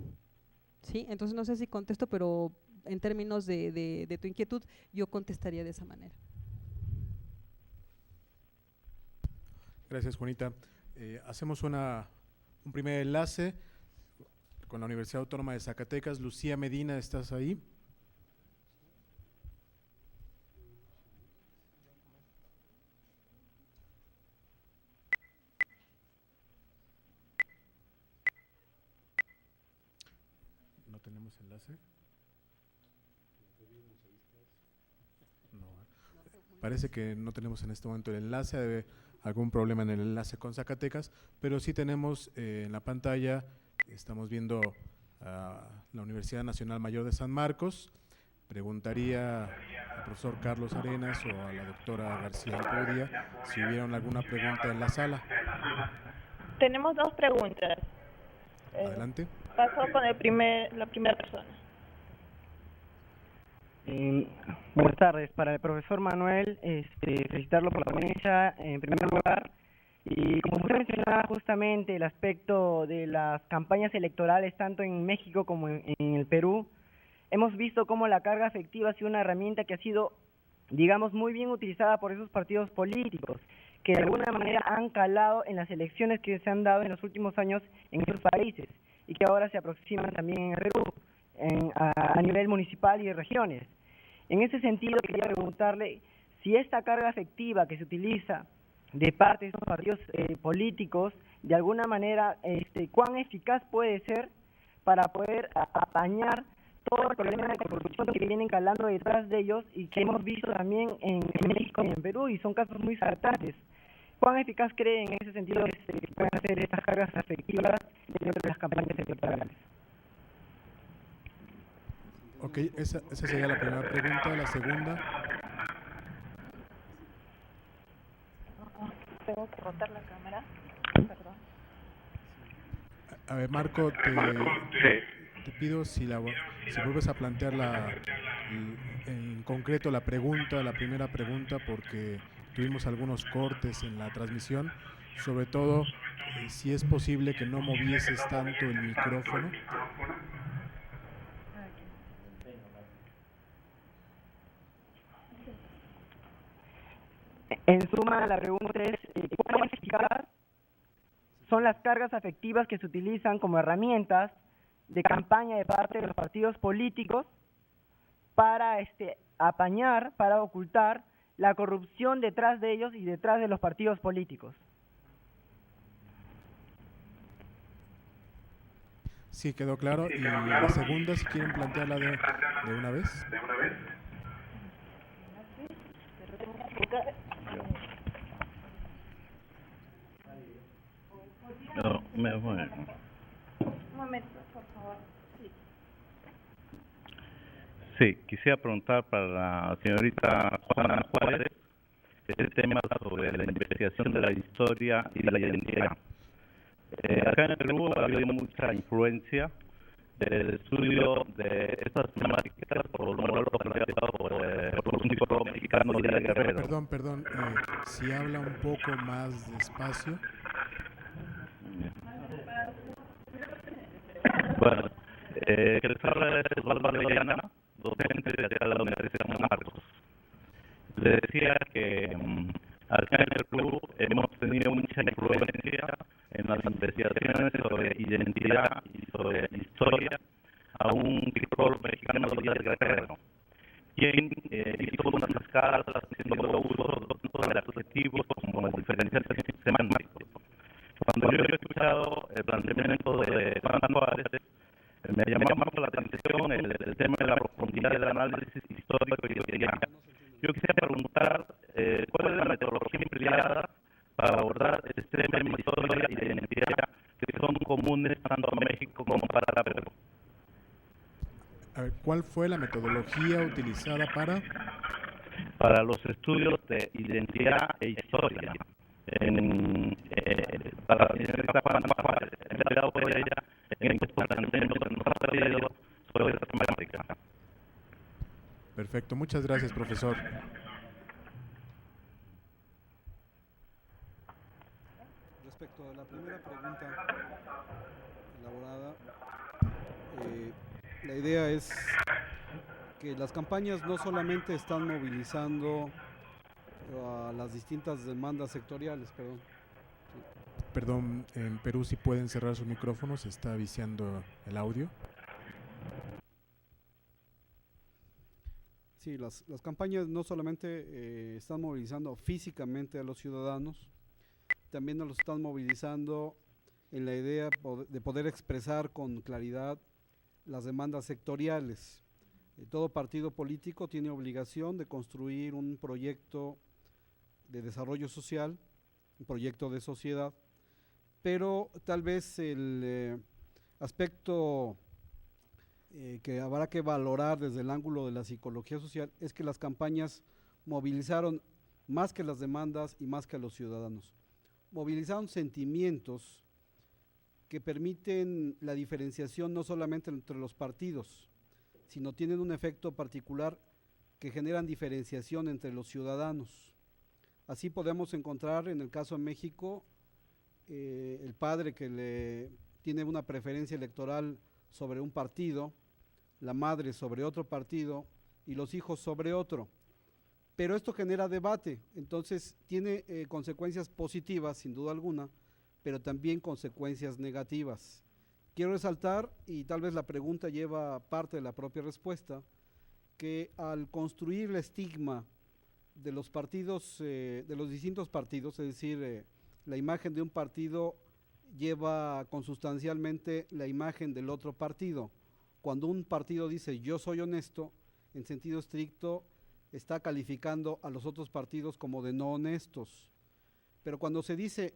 ¿sí? Entonces no sé si contesto, pero en términos de tu inquietud, yo contestaría de esa manera. Gracias, Juanita. Hacemos un primer enlace con la Universidad Autónoma de Zacatecas. Lucía Medina, ¿estás ahí? ¿Tenemos enlace? No. Parece que no tenemos en este momento el enlace, debe algún problema en el enlace con Zacatecas, pero sí tenemos en la pantalla, estamos viendo a la Universidad Nacional Mayor de San Marcos. Preguntaría al profesor Carlos Arenas o a la doctora García Impudia si hubieran alguna pregunta en la sala. Tenemos dos preguntas. Adelante. Paso con la primera persona. Buenas tardes. Para el profesor Manuel, felicitarlo por la ponencia en primer lugar. Y como usted mencionaba justamente el aspecto de las campañas electorales tanto en México como en el Perú, hemos visto cómo la carga afectiva ha sido una herramienta que ha sido, digamos, muy bien utilizada por esos partidos políticos, que de alguna manera han calado en las elecciones que se han dado en los últimos años en esos países y que ahora se aproximan también en el Perú, a nivel municipal y de regiones. En ese sentido, quería preguntarle si esta carga afectiva que se utiliza de parte de estos partidos políticos, de alguna manera, cuán eficaz puede ser para poder apañar todo el problema de corrupción que vienen calando detrás de ellos y que hemos visto también en México y en Perú, y son casos muy saltantes. ¿Cuán eficaz cree en ese sentido que pueden hacer estas cargas afectivas dentro de las campañas electorales? Ok, esa sería la primera pregunta. La segunda. Tengo que rotar la cámara. Perdón. A ver, Marco, te pido si vuelves a plantear en concreto la primera pregunta, porque tuvimos algunos cortes en la transmisión, sobre todo si es posible que no movieses tanto el micrófono. En suma, la pregunta es, ¿cuán eficaz son las cargas afectivas que se utilizan como herramientas de campaña de parte de los partidos políticos para apañar, para ocultar la corrupción detrás de ellos y detrás de los partidos políticos? Sí, quedó claro. Y la segunda, si quieren plantearla de una vez. No, bueno. Un momento, por favor. Sí, quisiera preguntar para la señorita Juana Juárez el tema sobre la investigación de la historia y de la identidad. Acá en el Perú ha habido mucha influencia del estudio de estas temáticas por los modelos planteados por un psicólogo mexicano, Díaz Guerrero. Perdón, si habla un poco más despacio. Bueno, que les habla es Osvaldo Arellana, docente de acá de la Universidad de San Marcos. Le decía que acá en el Perú hemos tenido mucha influencia en las investigaciones sobre identidad y sobre historia a un psicólogo mexicano, Díaz Guerrero, quien hizo unas escalas haciendo uso tanto de adjetivos como de diferenciales semánticos. Cuando yo he escuchado el planteamiento de Juana Juárez, me llamó más la atención el tema de la profundidad del análisis histórico y identidad. Yo quisiera preguntar cuál es la metodología empleada para abordar este tema de historia y de identidad que son comunes tanto a México como para Perú. A ver, ¿cuál fue la metodología utilizada para los estudios de identidad e historia? Para la señorita Juana Juárez, empleado por ella en estos planteamientos que nos ha traído sobre esta temática. Perfecto, muchas gracias, profesor. Respecto a la primera pregunta elaborada, la idea es que las campañas no solamente están movilizando a las distintas demandas sectoriales, Perdón, en Perú, si pueden cerrar sus micrófonos, está viciando el audio. Sí, las campañas no solamente están movilizando físicamente a los ciudadanos, también nos los están movilizando en la idea de poder expresar con claridad las demandas sectoriales. Todo partido político tiene obligación de construir un proyecto de desarrollo social, un proyecto de sociedad, pero tal vez el aspecto que habrá que valorar desde el ángulo de la psicología social es que las campañas movilizaron más que las demandas y más que a los ciudadanos. Movilizaron sentimientos que permiten la diferenciación no solamente entre los partidos, sino tienen un efecto particular que generan diferenciación entre los ciudadanos. Así podemos encontrar en el caso de México el padre que tiene una preferencia electoral sobre un partido, la madre sobre otro partido y los hijos sobre otro. Pero esto genera debate, entonces tiene consecuencias positivas sin duda alguna, pero también consecuencias negativas. Quiero resaltar, y tal vez la pregunta lleva parte de la propia respuesta, que al construir el estigma de los partidos, de los distintos partidos, es decir, la imagen de un partido lleva consustancialmente la imagen del otro partido. Cuando un partido dice yo soy honesto, en sentido estricto está calificando a los otros partidos como de no honestos. Pero cuando se dice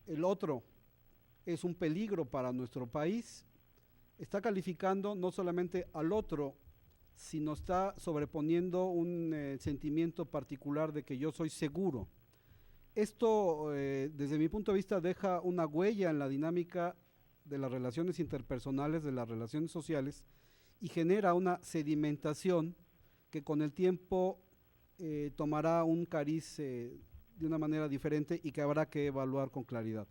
el otro es un peligro para nuestro país, está calificando no solamente al otro, sino está sobreponiendo un sentimiento particular de que yo soy seguro. Esto, desde mi punto de vista, deja una huella en la dinámica de las relaciones interpersonales, de las relaciones sociales, y genera una sedimentación que con el tiempo tomará un cariz de una manera diferente y que habrá que evaluar con claridad.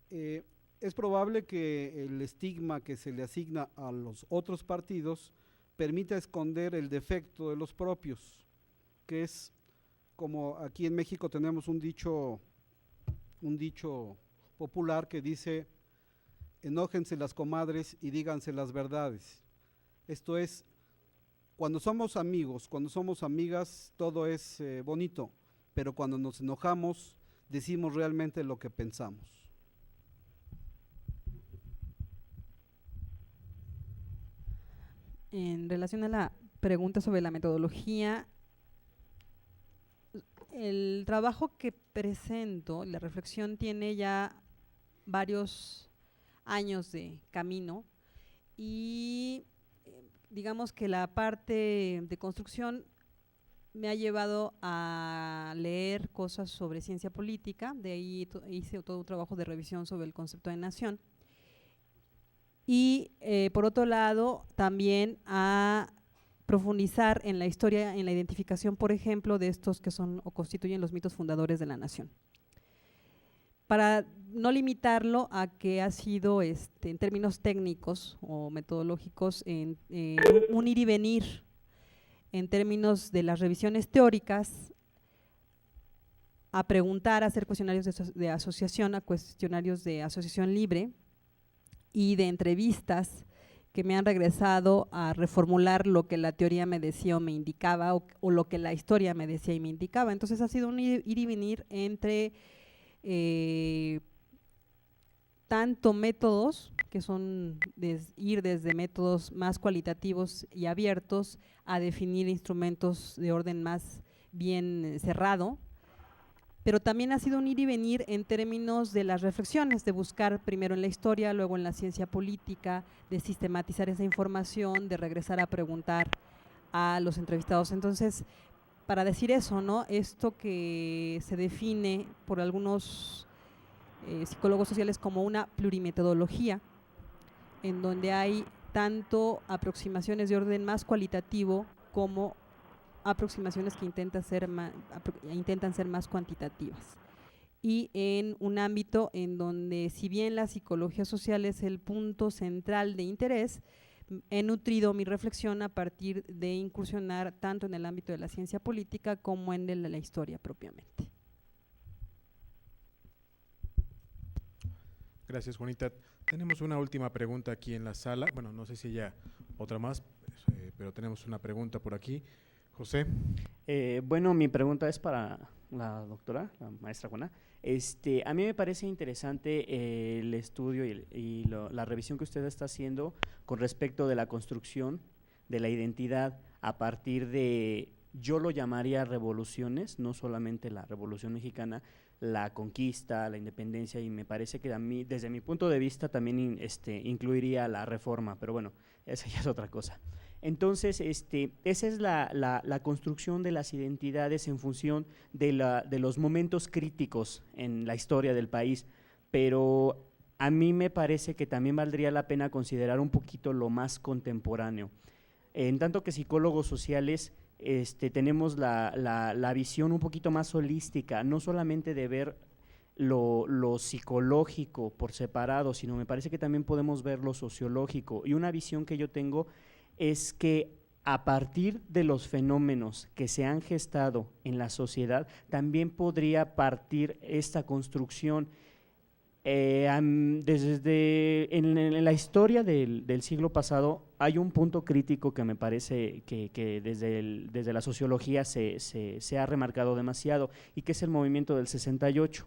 Es probable que el estigma que se le asigna a los otros partidos permita esconder el defecto de los propios, que es como aquí en México tenemos un dicho popular que dice: enójense las comadres y díganse las verdades. Esto es, cuando somos amigos, cuando somos amigas, todo es bonito, pero cuando nos enojamos, decimos realmente lo que pensamos. En relación a la pregunta sobre la metodología, el trabajo que presento, la reflexión, tiene ya varios años de camino y digamos que la parte de construcción me ha llevado a leer cosas sobre ciencia política, de ahí hice todo un trabajo de revisión sobre el concepto de nación. Y por otro lado, también a profundizar en la historia, en la identificación, por ejemplo, de estos que son o constituyen los mitos fundadores de la nación. Para no limitarlo a que ha sido, en términos técnicos o metodológicos, un ir y venir en términos de las revisiones teóricas, a preguntar, a hacer cuestionarios de asociación, a cuestionarios de asociación libre, y de entrevistas que me han regresado a reformular lo que la teoría me decía o me indicaba o lo que la historia me decía y me indicaba. Entonces ha sido un ir y venir entre tanto métodos, que son ir desde métodos más cualitativos y abiertos a definir instrumentos de orden más bien cerrado, pero también ha sido un ir y venir en términos de las reflexiones, de buscar primero en la historia, luego en la ciencia política, de sistematizar esa información, de regresar a preguntar a los entrevistados. Entonces, para decir eso, ¿no? Esto que se define por algunos psicólogos sociales como una plurimetodología, en donde hay tanto aproximaciones de orden más cualitativo como aproximaciones que intentan ser más cuantitativas, y en un ámbito en donde, si bien la psicología social es el punto central de interés, he nutrido mi reflexión a partir de incursionar tanto en el ámbito de la ciencia política como en el de la historia propiamente. Gracias, Juanita. Tenemos una última pregunta aquí en la sala. Bueno, no sé si ya otra más, pero tenemos una pregunta por aquí. José. Bueno, mi pregunta es para la doctora, la maestra Juana. A mí me parece interesante el estudio y la revisión que usted está haciendo con respecto de la construcción de la identidad a partir de, yo lo llamaría revoluciones, no solamente la Revolución Mexicana, la conquista, la independencia, y me parece que a mí, desde mi punto de vista, también incluiría la reforma, pero bueno, esa ya es otra cosa. Entonces, esa es la construcción de las identidades en función de los momentos críticos en la historia del país, pero a mí me parece que también valdría la pena considerar un poquito lo más contemporáneo. En tanto que psicólogos sociales tenemos la visión un poquito más holística, no solamente de ver lo psicológico por separado, sino me parece que también podemos ver lo sociológico, y una visión que yo tengo es que a partir de los fenómenos que se han gestado en la sociedad, también podría partir esta construcción. En la historia del siglo pasado hay un punto crítico que me parece que desde la sociología se ha remarcado demasiado, y que es el movimiento del 68.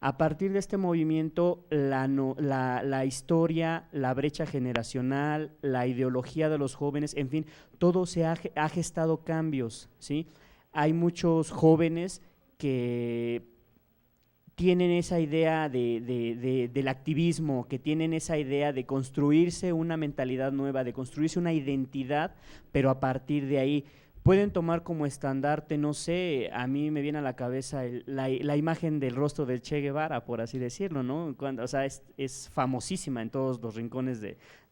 A partir de este movimiento, la historia, la brecha generacional, la ideología de los jóvenes, en fin, todo se ha gestado cambios, ¿sí? Hay muchos jóvenes que tienen esa idea del activismo, que tienen esa idea de construirse una mentalidad nueva, de construirse una identidad, pero a partir de ahí pueden tomar como estandarte, no sé, a mí me viene a la cabeza la imagen del rostro del Che Guevara, por así decirlo, ¿no? O sea, es famosísima en todos los rincones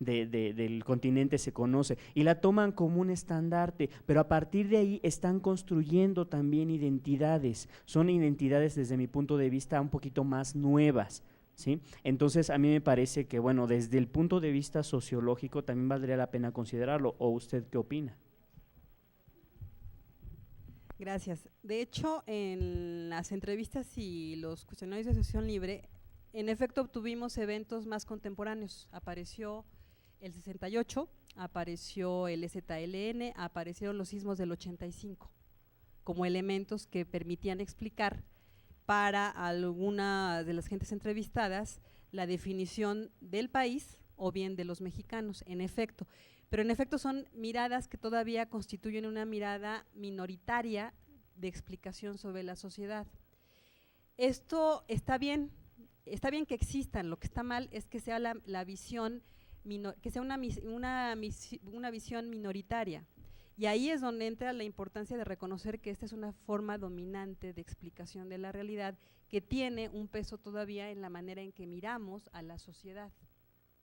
del continente, se conoce, y la toman como un estandarte, pero a partir de ahí están construyendo también identidades, son identidades desde mi punto de vista un poquito más nuevas, ¿sí? Entonces a mí me parece que, bueno, desde el punto de vista sociológico también valdría la pena considerarlo, ¿o usted qué opina? Gracias. De hecho, en las entrevistas y los cuestionarios de asociación libre, en efecto obtuvimos eventos más contemporáneos. Apareció el 68, apareció el EZLN, aparecieron los sismos del 85, como elementos que permitían explicar para alguna de las gentes entrevistadas la definición del país o bien de los mexicanos, en efecto. Pero en efecto son miradas que todavía constituyen una mirada minoritaria de explicación sobre la sociedad. Esto está bien que existan, lo que está mal es que sea la visión, que sea una visión minoritaria. Y ahí es donde entra la importancia de reconocer que esta es una forma dominante de explicación de la realidad que tiene un peso todavía en la manera en que miramos a la sociedad,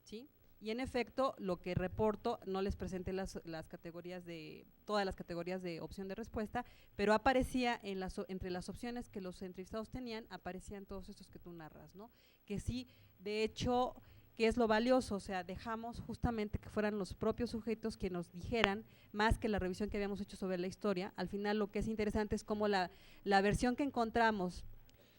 ¿sí? Y en efecto, lo que reporto, no les presenté todas las categorías de opción de respuesta, pero aparecía entre las opciones que los entrevistados tenían, aparecían todos estos que tú narras, ¿no? Que sí, de hecho, que es lo valioso, o sea, dejamos justamente que fueran los propios sujetos que nos dijeran, más que la revisión que habíamos hecho sobre la historia. Al final lo que es interesante es cómo la versión que encontramos,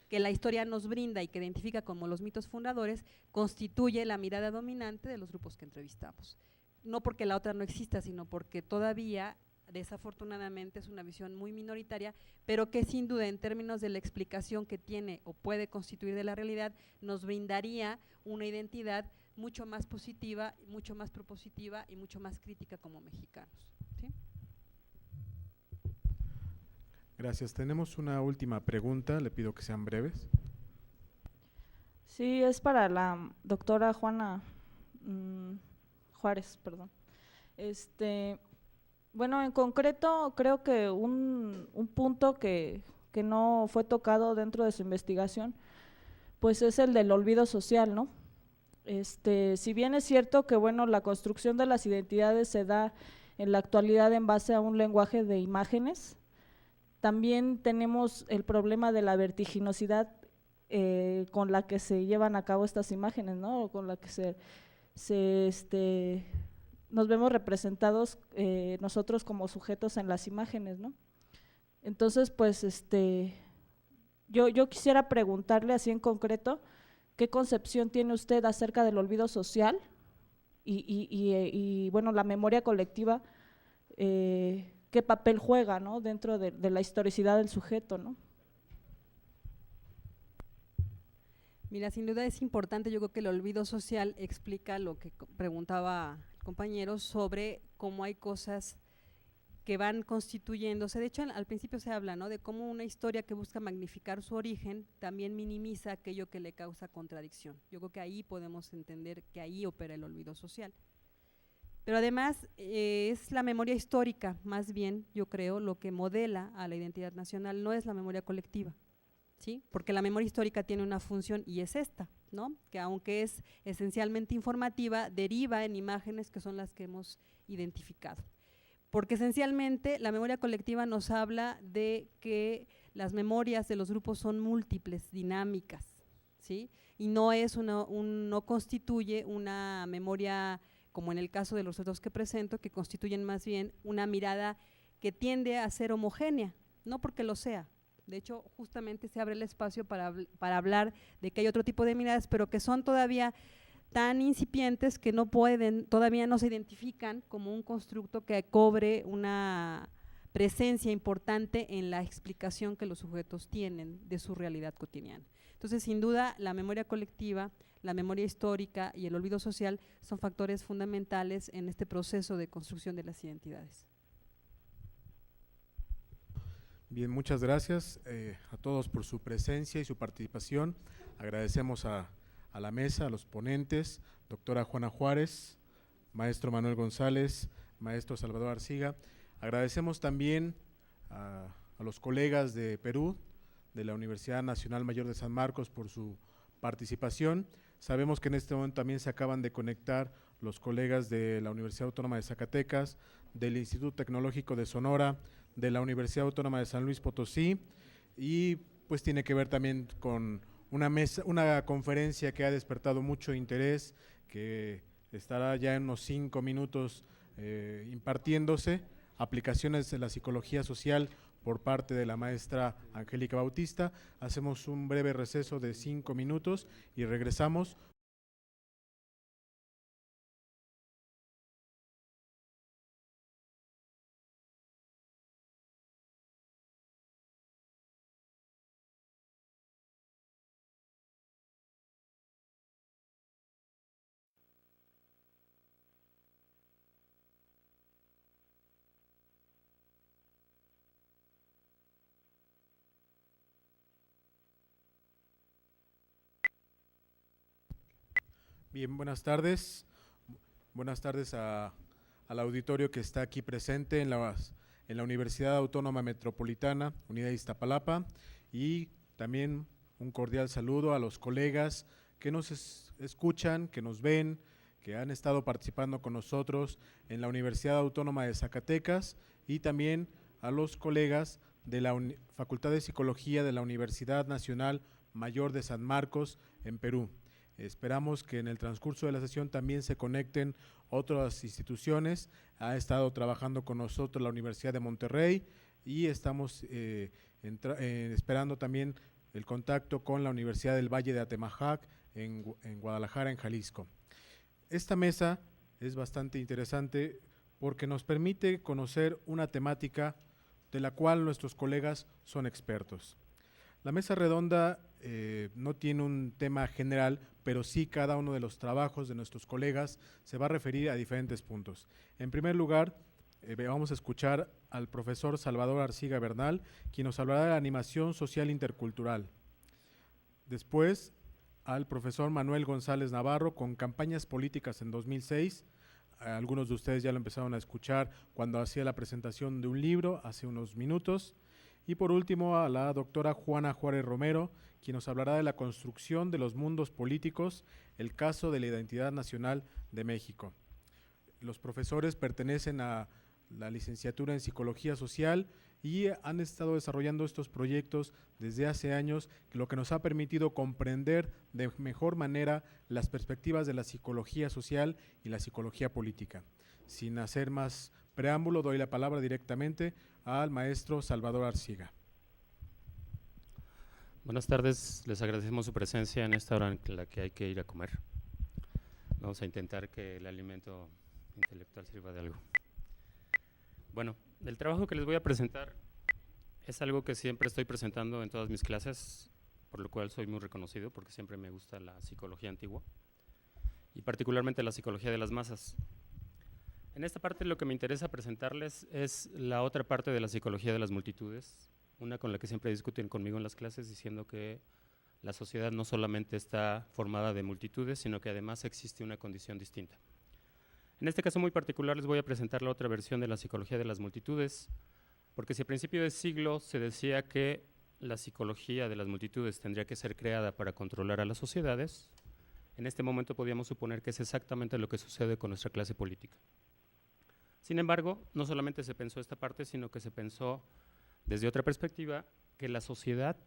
que la historia nos brinda y que identifica como los mitos fundadores, constituye la mirada dominante de los grupos que entrevistamos. No porque la otra no exista, sino porque todavía, desafortunadamente, es una visión muy minoritaria, pero que sin duda, en términos de la explicación que tiene o puede constituir de la realidad, nos brindaría una identidad mucho más positiva, mucho más propositiva y mucho más crítica como mexicanos, ¿sí? Gracias. Tenemos una última pregunta, le pido que sean breves. Sí, es para la doctora Juana Juárez, perdón. Bueno, en concreto creo que un punto que no fue tocado dentro de su investigación, pues es el del olvido social, ¿no? Si bien es cierto que, bueno, la construcción de las identidades se da en la actualidad en base a un lenguaje de imágenes, también tenemos el problema de la vertiginosidad con la que se llevan a cabo estas imágenes, ¿no? Con la que nos vemos representados nosotros como sujetos en las imágenes, ¿no? Entonces, pues, yo quisiera preguntarle así en concreto, ¿qué concepción tiene usted acerca del olvido social y bueno, la memoria colectiva? ¿Qué papel juega, ¿no? Dentro de la historicidad del sujeto, ¿no? Mira, sin duda es importante, yo creo que el olvido social explica lo que preguntaba el compañero sobre cómo hay cosas que van constituyéndose. De hecho, al principio se habla, ¿no?, de cómo una historia que busca magnificar su origen también minimiza aquello que le causa contradicción. Yo creo que ahí podemos entender que ahí opera el olvido social. Pero además es la memoria histórica, más bien, yo creo, lo que modela a la identidad nacional, no es la memoria colectiva, ¿sí? Porque la memoria histórica tiene una función y es esta, ¿no?, que aunque es esencialmente informativa, deriva en imágenes que son las que hemos identificado. Porque esencialmente la memoria colectiva nos habla de que las memorias de los grupos son múltiples, dinámicas, ¿sí? Y no es no constituye una memoria, como en el caso de los otros que presento, que constituyen más bien una mirada que tiende a ser homogénea, no porque lo sea. De hecho, justamente se abre el espacio para hablar de que hay otro tipo de miradas, pero que son todavía tan incipientes que todavía no se identifican como un constructo que cobre una presencia importante en la explicación que los sujetos tienen de su realidad cotidiana. Entonces, sin duda, la memoria colectiva, la memoria histórica y el olvido social son factores fundamentales en este proceso de construcción de las identidades. Bien, muchas gracias a todos por su presencia y su participación. Agradecemos a la mesa, a los ponentes, doctora Juana Juárez, maestro Manuel González, maestro Salvador Arciga. Agradecemos también a los colegas de Perú, de la Universidad Nacional Mayor de San Marcos, por su participación. Sabemos que en este momento también se acaban de conectar los colegas de la Universidad Autónoma de Zacatecas, del Instituto Tecnológico de Sonora, de la Universidad Autónoma de San Luis Potosí, y pues tiene que ver también con una conferencia que ha despertado mucho interés, que estará ya en unos 5 minutos impartiéndose, aplicaciones de la psicología social por parte de la maestra Angélica Bautista. Hacemos un breve receso de 5 minutos y regresamos. Bien, buenas tardes. Buenas tardes al auditorio que está aquí presente en la Universidad Autónoma Metropolitana, Unidad de Iztapalapa, y también un cordial saludo a los colegas que nos escuchan, que nos ven, que han estado participando con nosotros en la Universidad Autónoma de Zacatecas, y también a los colegas de la Facultad de Psicología de la Universidad Nacional Mayor de San Marcos en Perú. Esperamos que en el transcurso de la sesión también se conecten otras instituciones. Ha estado trabajando con nosotros la Universidad de Monterrey y estamos esperando también el contacto con la Universidad del Valle de Atemajac en Guadalajara, en Jalisco. Esta mesa es bastante interesante porque nos permite conocer una temática de la cual nuestros colegas son expertos. La mesa redonda no tiene un tema general, pero sí cada uno de los trabajos de nuestros colegas se va a referir a diferentes puntos. En primer lugar, vamos a escuchar al profesor Salvador Arciga Bernal, quien nos hablará de la animación social intercultural. Después, al profesor Manuel González Navarro, con campañas políticas en 2006. Algunos de ustedes ya lo empezaron a escuchar cuando hacía la presentación de un libro hace unos minutos. Y por último, a la doctora Juana Juárez Romero, quien nos hablará de la construcción de los mundos políticos, el caso de la identidad nacional de México. Los profesores pertenecen a la licenciatura en Psicología Social y han estado desarrollando estos proyectos desde hace años, lo que nos ha permitido comprender de mejor manera las perspectivas de la psicología social y la psicología política. Sin hacer más preámbulo, doy la palabra directamente al maestro Salvador Arciga. Buenas tardes, les agradecemos su presencia en esta hora en la que hay que ir a comer. Vamos a intentar que el alimento intelectual sirva de algo. Bueno, el trabajo que les voy a presentar es algo que siempre estoy presentando en todas mis clases, por lo cual soy muy reconocido porque siempre me gusta la psicología antigua y particularmente la psicología de las masas. En esta parte lo que me interesa presentarles es la otra parte de la psicología de las multitudes, una con la que siempre discuten conmigo en las clases diciendo que la sociedad no solamente está formada de multitudes, sino que además existe una condición distinta. En este caso muy particular les voy a presentar la otra versión de la psicología de las multitudes, porque si a principio del siglo se decía que la psicología de las multitudes tendría que ser creada para controlar a las sociedades, en este momento podríamos suponer que es exactamente lo que sucede con nuestra clase política. Sin embargo, no solamente se pensó esta parte, sino que se pensó desde otra perspectiva que la sociedad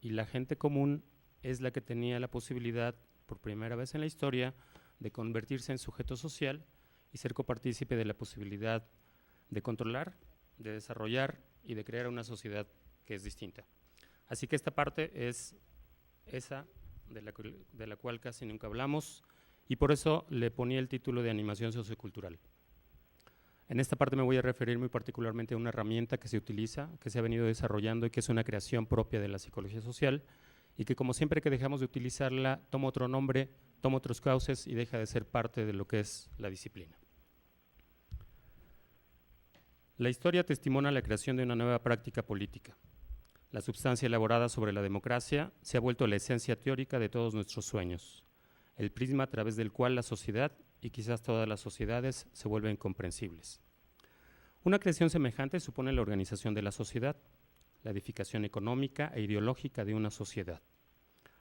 y la gente común es la que tenía la posibilidad, por primera vez en la historia, de convertirse en sujeto social y ser copartícipe de la posibilidad de controlar, de desarrollar y de crear una sociedad que es distinta. Así que esta parte es esa de la cual casi nunca hablamos y por eso le ponía el título de animación sociocultural. En esta parte me voy a referir muy particularmente a una herramienta que se utiliza, que se ha venido desarrollando y que es una creación propia de la psicología social y que como siempre que dejamos de utilizarla toma otro nombre, toma otros cauces y deja de ser parte de lo que es la disciplina. La historia testimonia la creación de una nueva práctica política. La substancia elaborada sobre la democracia se ha vuelto la esencia teórica de todos nuestros sueños, el prisma a través del cual la sociedad y quizás todas las sociedades se vuelven comprensibles. Una creación semejante supone la organización de la sociedad, la edificación económica e ideológica de una sociedad.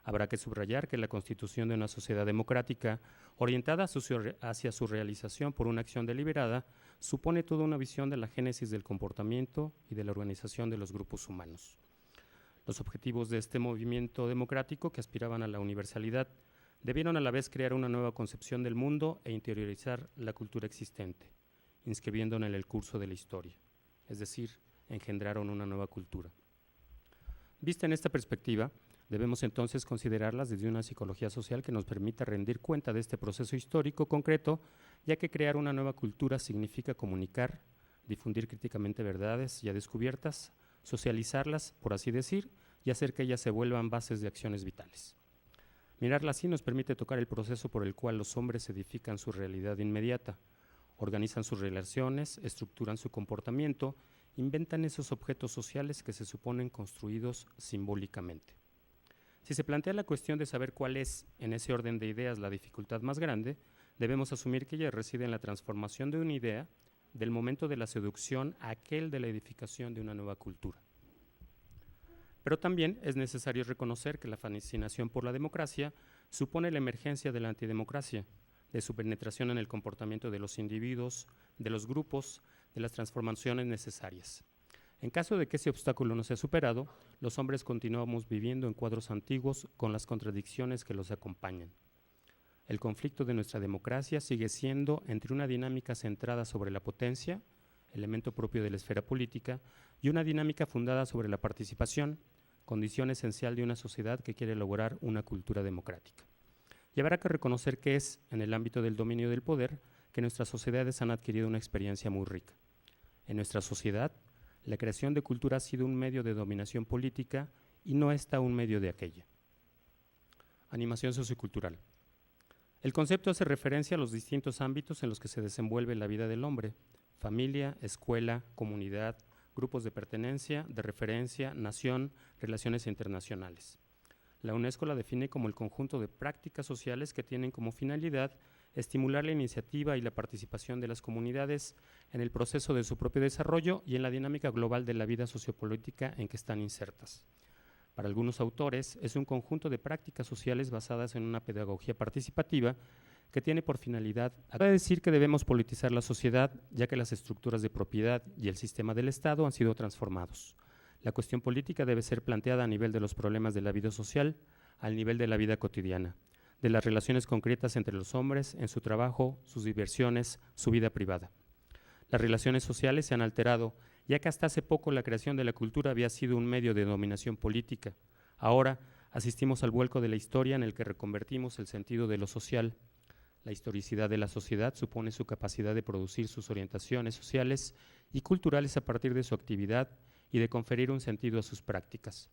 Habrá que subrayar que la constitución de una sociedad democrática, orientada hacia su realización por una acción deliberada, supone toda una visión de la génesis del comportamiento y de la organización de los grupos humanos. Los objetivos de este movimiento democrático, que aspiraban a la universalidad, debieron a la vez crear una nueva concepción del mundo e interiorizar la cultura existente, inscribiéndola en el curso de la historia, es decir, engendraron una nueva cultura. Vista en esta perspectiva, debemos entonces considerarlas desde una psicología social que nos permita rendir cuenta de este proceso histórico concreto, ya que crear una nueva cultura significa comunicar, difundir críticamente verdades ya descubiertas, socializarlas, por así decir, y hacer que ellas se vuelvan bases de acciones vitales. Mirarla así nos permite tocar el proceso por el cual los hombres edifican su realidad inmediata, organizan sus relaciones, estructuran su comportamiento, inventan esos objetos sociales que se suponen construidos simbólicamente. Si se plantea la cuestión de saber cuál es, en ese orden de ideas, la dificultad más grande, debemos asumir que ella reside en la transformación de una idea del momento de la seducción a aquel de la edificación de una nueva cultura. Pero también es necesario reconocer que la fascinación por la democracia supone la emergencia de la antidemocracia, de su penetración en el comportamiento de los individuos, de los grupos, de las transformaciones necesarias. En caso de que ese obstáculo no sea superado, los hombres continuamos viviendo en cuadros antiguos con las contradicciones que los acompañan. El conflicto de nuestra democracia sigue siendo entre una dinámica centrada sobre la potencia, elemento propio de la esfera política, y una dinámica fundada sobre la participación, condición esencial de una sociedad que quiere lograr una cultura democrática. Y habrá que reconocer que es en el ámbito del dominio del poder que nuestras sociedades han adquirido una experiencia muy rica. En nuestra sociedad, la creación de cultura ha sido un medio de dominación política y no está un medio de aquella. Animación sociocultural. El concepto hace referencia a los distintos ámbitos en los que se desenvuelve la vida del hombre: familia, escuela, comunidad, grupos de pertenencia, de referencia, nación, relaciones internacionales. La UNESCO la define como el conjunto de prácticas sociales que tienen como finalidad estimular la iniciativa y la participación de las comunidades en el proceso de su propio desarrollo y en la dinámica global de la vida sociopolítica en que están insertas. Para algunos autores, es un conjunto de prácticas sociales basadas en una pedagogía participativa que tiene por finalidad decir que debemos politizar la sociedad, ya que las estructuras de propiedad y el sistema del Estado han sido transformados. La cuestión política debe ser planteada a nivel de los problemas de la vida social, al nivel de la vida cotidiana, de las relaciones concretas entre los hombres, en su trabajo, sus diversiones, su vida privada. Las relaciones sociales se han alterado, ya que hasta hace poco la creación de la cultura había sido un medio de dominación política. Ahora asistimos al vuelco de la historia en el que reconvertimos el sentido de lo social. La historicidad de la sociedad supone su capacidad de producir sus orientaciones sociales y culturales a partir de su actividad y de conferir un sentido a sus prácticas.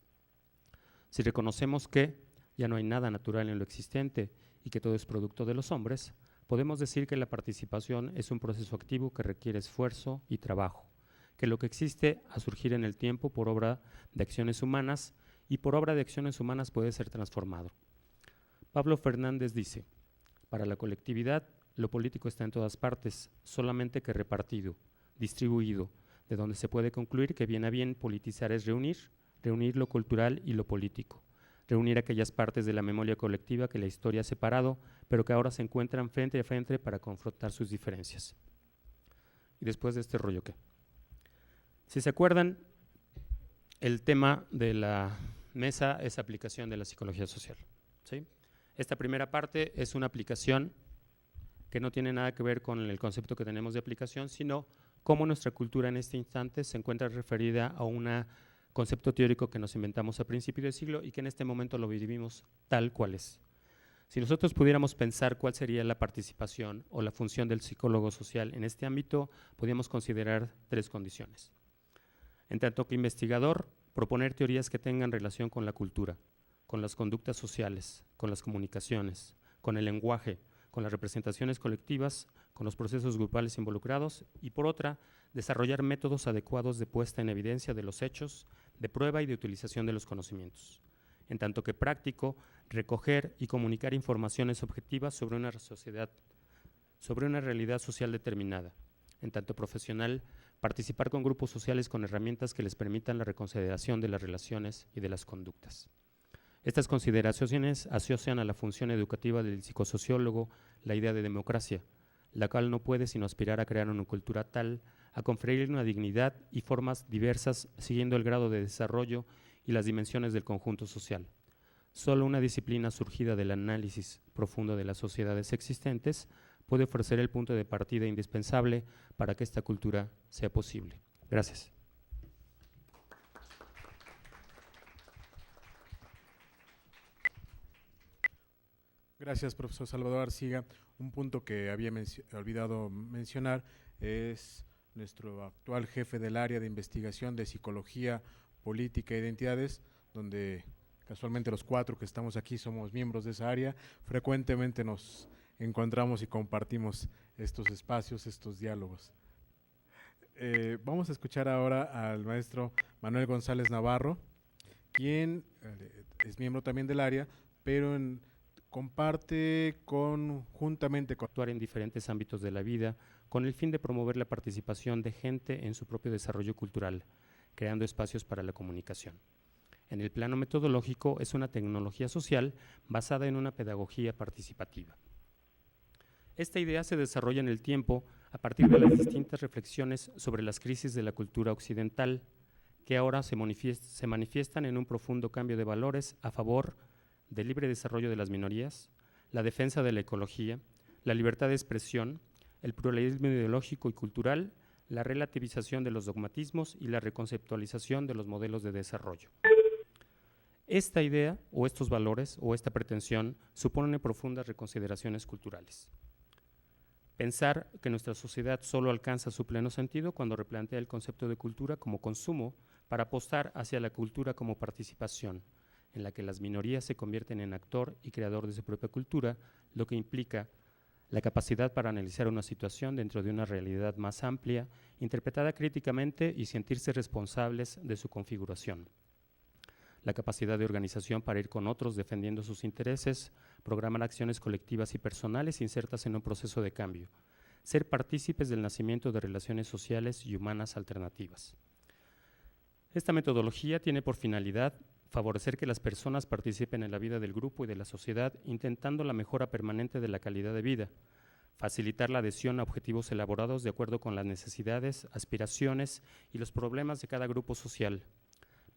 Si reconocemos que ya no hay nada natural en lo existente y que todo es producto de los hombres, podemos decir que la participación es un proceso activo que requiere esfuerzo y trabajo, que lo que existe a surgir en el tiempo por obra de acciones humanas y por obra de acciones humanas puede ser transformado. Pablo Fernández dice, para la colectividad, lo político está en todas partes, solamente que repartido, distribuido, de donde se puede concluir que bien a bien politizar es reunir lo cultural y lo político, reunir aquellas partes de la memoria colectiva que la historia ha separado, pero que ahora se encuentran frente a frente para confrontar sus diferencias. Y después de este rollo, ¿qué? Si se acuerdan, el tema de la mesa es aplicación de la psicología social, ¿sí? Esta primera parte es una aplicación que no tiene nada que ver con el concepto que tenemos de aplicación, sino cómo nuestra cultura en este instante se encuentra referida a un concepto teórico que nos inventamos a principios del siglo y que en este momento lo vivimos tal cual es. Si nosotros pudiéramos pensar cuál sería la participación o la función del psicólogo social en este ámbito, podríamos considerar 3 condiciones. En tanto que investigador, proponer teorías que tengan relación con la cultura, con las conductas sociales, con las comunicaciones, con el lenguaje, con las representaciones colectivas, con los procesos grupales involucrados y por otra, desarrollar métodos adecuados de puesta en evidencia de los hechos, de prueba y de utilización de los conocimientos. En tanto que práctico, recoger y comunicar informaciones objetivas sobre una sociedad, sobre una realidad social determinada. En tanto profesional, participar con grupos sociales con herramientas que les permitan la reconsideración de las relaciones y de las conductas. Estas consideraciones asocian a la función educativa del psicosociólogo la idea de democracia, la cual no puede sino aspirar a crear una cultura tal, a conferir una dignidad y formas diversas siguiendo el grado de desarrollo y las dimensiones del conjunto social. Solo una disciplina surgida del análisis profundo de las sociedades existentes puede ofrecer el punto de partida indispensable para que esta cultura sea posible. Gracias. Gracias, profesor Salvador Arciga. Un punto que había olvidado mencionar es nuestro actual jefe del área de investigación de psicología, política e identidades, donde casualmente los 4 que estamos aquí somos miembros de esa área. Frecuentemente nos encontramos y compartimos estos espacios, estos diálogos. Vamos a escuchar ahora al maestro Manuel González Navarro, quien es miembro también del área, pero comparte juntamente con actuar en diferentes ámbitos de la vida con el fin de promover la participación de gente en su propio desarrollo cultural, creando espacios para la comunicación. En el plano metodológico es una tecnología social basada en una pedagogía participativa. Esta idea se desarrolla en el tiempo a partir de las distintas reflexiones sobre las crisis de la cultura occidental, que ahora se manifiestan en un profundo cambio de valores a favor del libre desarrollo de las minorías, la defensa de la ecología, la libertad de expresión, el pluralismo ideológico y cultural, la relativización de los dogmatismos y la reconceptualización de los modelos de desarrollo. Esta idea, o estos valores, o esta pretensión, suponen profundas reconsideraciones culturales. Pensar que nuestra sociedad solo alcanza su pleno sentido cuando replantea el concepto de cultura como consumo para apostar hacia la cultura como participación, en la que las minorías se convierten en actor y creador de su propia cultura, lo que implica la capacidad para analizar una situación dentro de una realidad más amplia, interpretada críticamente y sentirse responsables de su configuración. La capacidad de organización para ir con otros defendiendo sus intereses, programar acciones colectivas y personales insertas en un proceso de cambio, ser partícipes del nacimiento de relaciones sociales y humanas alternativas. Esta metodología tiene por finalidad favorecer que las personas participen en la vida del grupo y de la sociedad, intentando la mejora permanente de la calidad de vida, facilitar la adhesión a objetivos elaborados de acuerdo con las necesidades, aspiraciones y los problemas de cada grupo social,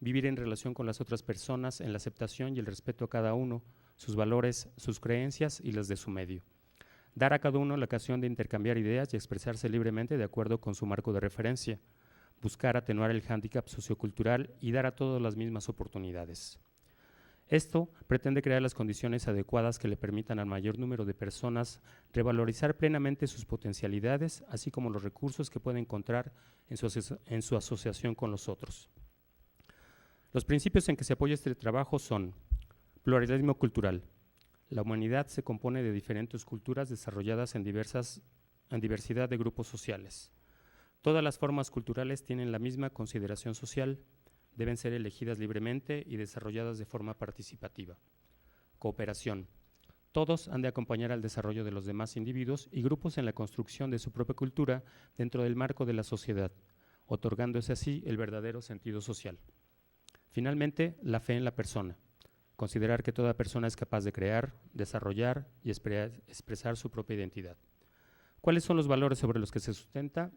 vivir en relación con las otras personas en la aceptación y el respeto a cada uno, sus valores, sus creencias y las de su medio, dar a cada uno la ocasión de intercambiar ideas y expresarse libremente de acuerdo con su marco de referencia, buscar atenuar el hándicap sociocultural y dar a todos las mismas oportunidades. Esto pretende crear las condiciones adecuadas que le permitan al mayor número de personas revalorizar plenamente sus potencialidades, así como los recursos que pueden encontrar en su asociación con los otros. Los principios en que se apoya este trabajo son pluralismo cultural. La humanidad se compone de diferentes culturas desarrolladas en diversidad de grupos sociales. Todas las formas culturales tienen la misma consideración social, deben ser elegidas libremente y desarrolladas de forma participativa. Cooperación. Todos han de acompañar al desarrollo de los demás individuos y grupos en la construcción de su propia cultura dentro del marco de la sociedad, otorgándose así el verdadero sentido social. Finalmente, la fe en la persona. Considerar que toda persona es capaz de crear, desarrollar y expresar su propia identidad. ¿Cuáles son los valores sobre los que se sustenta?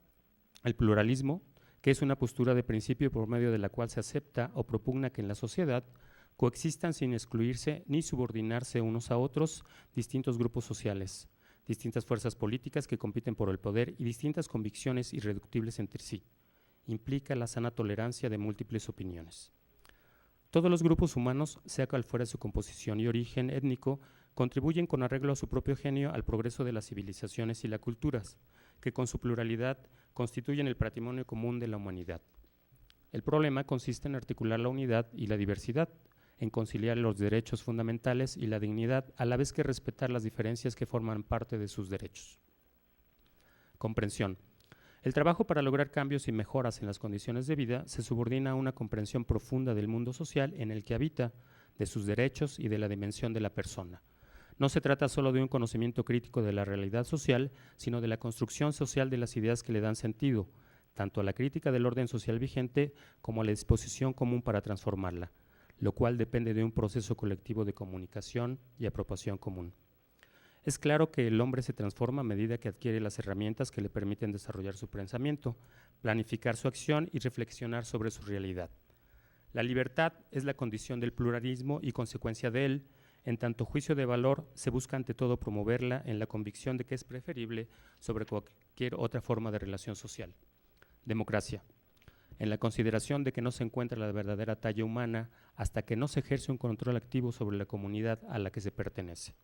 El pluralismo, que es una postura de principio por medio de la cual se acepta o propugna que en la sociedad coexistan sin excluirse ni subordinarse unos a otros distintos grupos sociales, distintas fuerzas políticas que compiten por el poder y distintas convicciones irreductibles entre sí. Implica la sana tolerancia de múltiples opiniones. Todos los grupos humanos, sea cual fuera su composición y origen étnico, contribuyen con arreglo a su propio genio al progreso de las civilizaciones y las culturas, que con su pluralidad constituyen el patrimonio común de la humanidad. El problema consiste en articular la unidad y la diversidad, en conciliar los derechos fundamentales y la dignidad, a la vez que respetar las diferencias que forman parte de sus derechos. Comprensión. El trabajo para lograr cambios y mejoras en las condiciones de vida se subordina a una comprensión profunda del mundo social en el que habita, de sus derechos y de la dimensión de la persona. No se trata solo de un conocimiento crítico de la realidad social, sino de la construcción social de las ideas que le dan sentido, tanto a la crítica del orden social vigente como a la disposición común para transformarla, lo cual depende de un proceso colectivo de comunicación y apropiación común. Es claro que el hombre se transforma a medida que adquiere las herramientas que le permiten desarrollar su pensamiento, planificar su acción y reflexionar sobre su realidad. La libertad es la condición del pluralismo y consecuencia de él. En tanto juicio de valor, se busca ante todo promoverla en la convicción de que es preferible sobre cualquier otra forma de relación social. Democracia. En la consideración de que no se encuentra la verdadera talla humana hasta que no se ejerce un control activo sobre la comunidad a la que se pertenece.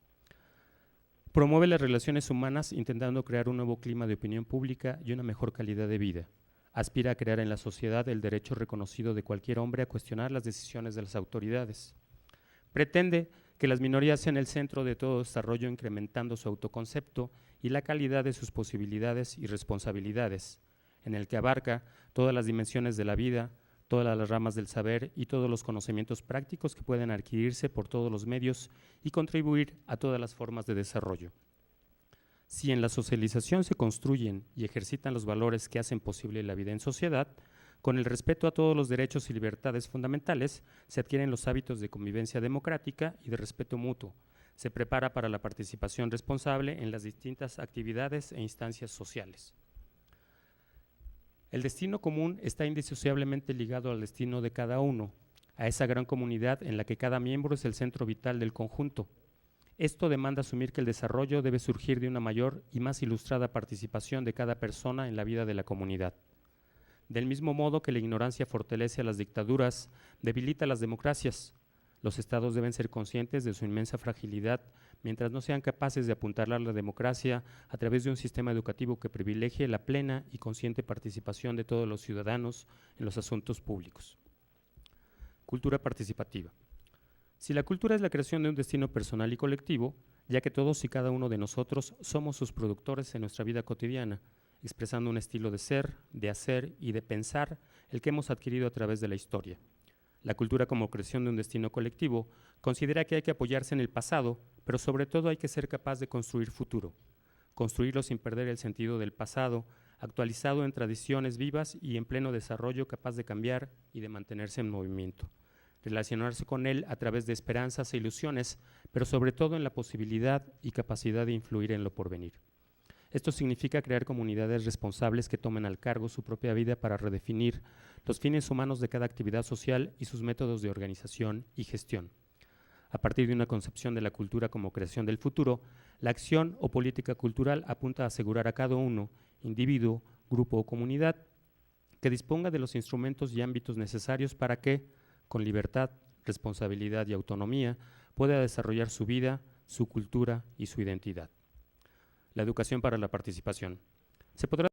Promueve las relaciones humanas intentando crear un nuevo clima de opinión pública y una mejor calidad de vida. Aspira a crear en la sociedad el derecho reconocido de cualquier hombre a cuestionar las decisiones de las autoridades. Pretende que las minorías sean el centro de todo desarrollo, incrementando su autoconcepto y la calidad de sus posibilidades y responsabilidades, en el que abarca todas las dimensiones de la vida, todas las ramas del saber y todos los conocimientos prácticos que pueden adquirirse por todos los medios y contribuir a todas las formas de desarrollo. Si en la socialización se construyen y ejercitan los valores que hacen posible la vida en sociedad, con el respeto a todos los derechos y libertades fundamentales, se adquieren los hábitos de convivencia democrática y de respeto mutuo. Se prepara para la participación responsable en las distintas actividades e instancias sociales. El destino común está indisociablemente ligado al destino de cada uno, a esa gran comunidad en la que cada miembro es el centro vital del conjunto. Esto demanda asumir que el desarrollo debe surgir de una mayor y más ilustrada participación de cada persona en la vida de la comunidad. Del mismo modo que la ignorancia fortalece a las dictaduras, debilita las democracias. Los estados deben ser conscientes de su inmensa fragilidad mientras no sean capaces de apuntalar la democracia a través de un sistema educativo que privilegie la plena y consciente participación de todos los ciudadanos en los asuntos públicos. Cultura participativa. Si la cultura es la creación de un destino personal y colectivo, ya que todos y cada uno de nosotros somos sus productores en nuestra vida cotidiana, expresando un estilo de ser, de hacer y de pensar, el que hemos adquirido a través de la historia. La cultura como creación de un destino colectivo considera que hay que apoyarse en el pasado, pero sobre todo hay que ser capaz de construir futuro, construirlo sin perder el sentido del pasado, actualizado en tradiciones vivas y en pleno desarrollo, capaz de cambiar y de mantenerse en movimiento, relacionarse con él a través de esperanzas e ilusiones, pero sobre todo en la posibilidad y capacidad de influir en lo porvenir. Esto significa crear comunidades responsables que tomen al cargo su propia vida para redefinir los fines humanos de cada actividad social y sus métodos de organización y gestión. A partir de una concepción de la cultura como creación del futuro, la acción o política cultural apunta a asegurar a cada uno, individuo, grupo o comunidad, que disponga de los instrumentos y ámbitos necesarios para que, con libertad, responsabilidad y autonomía, pueda desarrollar su vida, su cultura y su identidad. La educación para la participación. Se podrá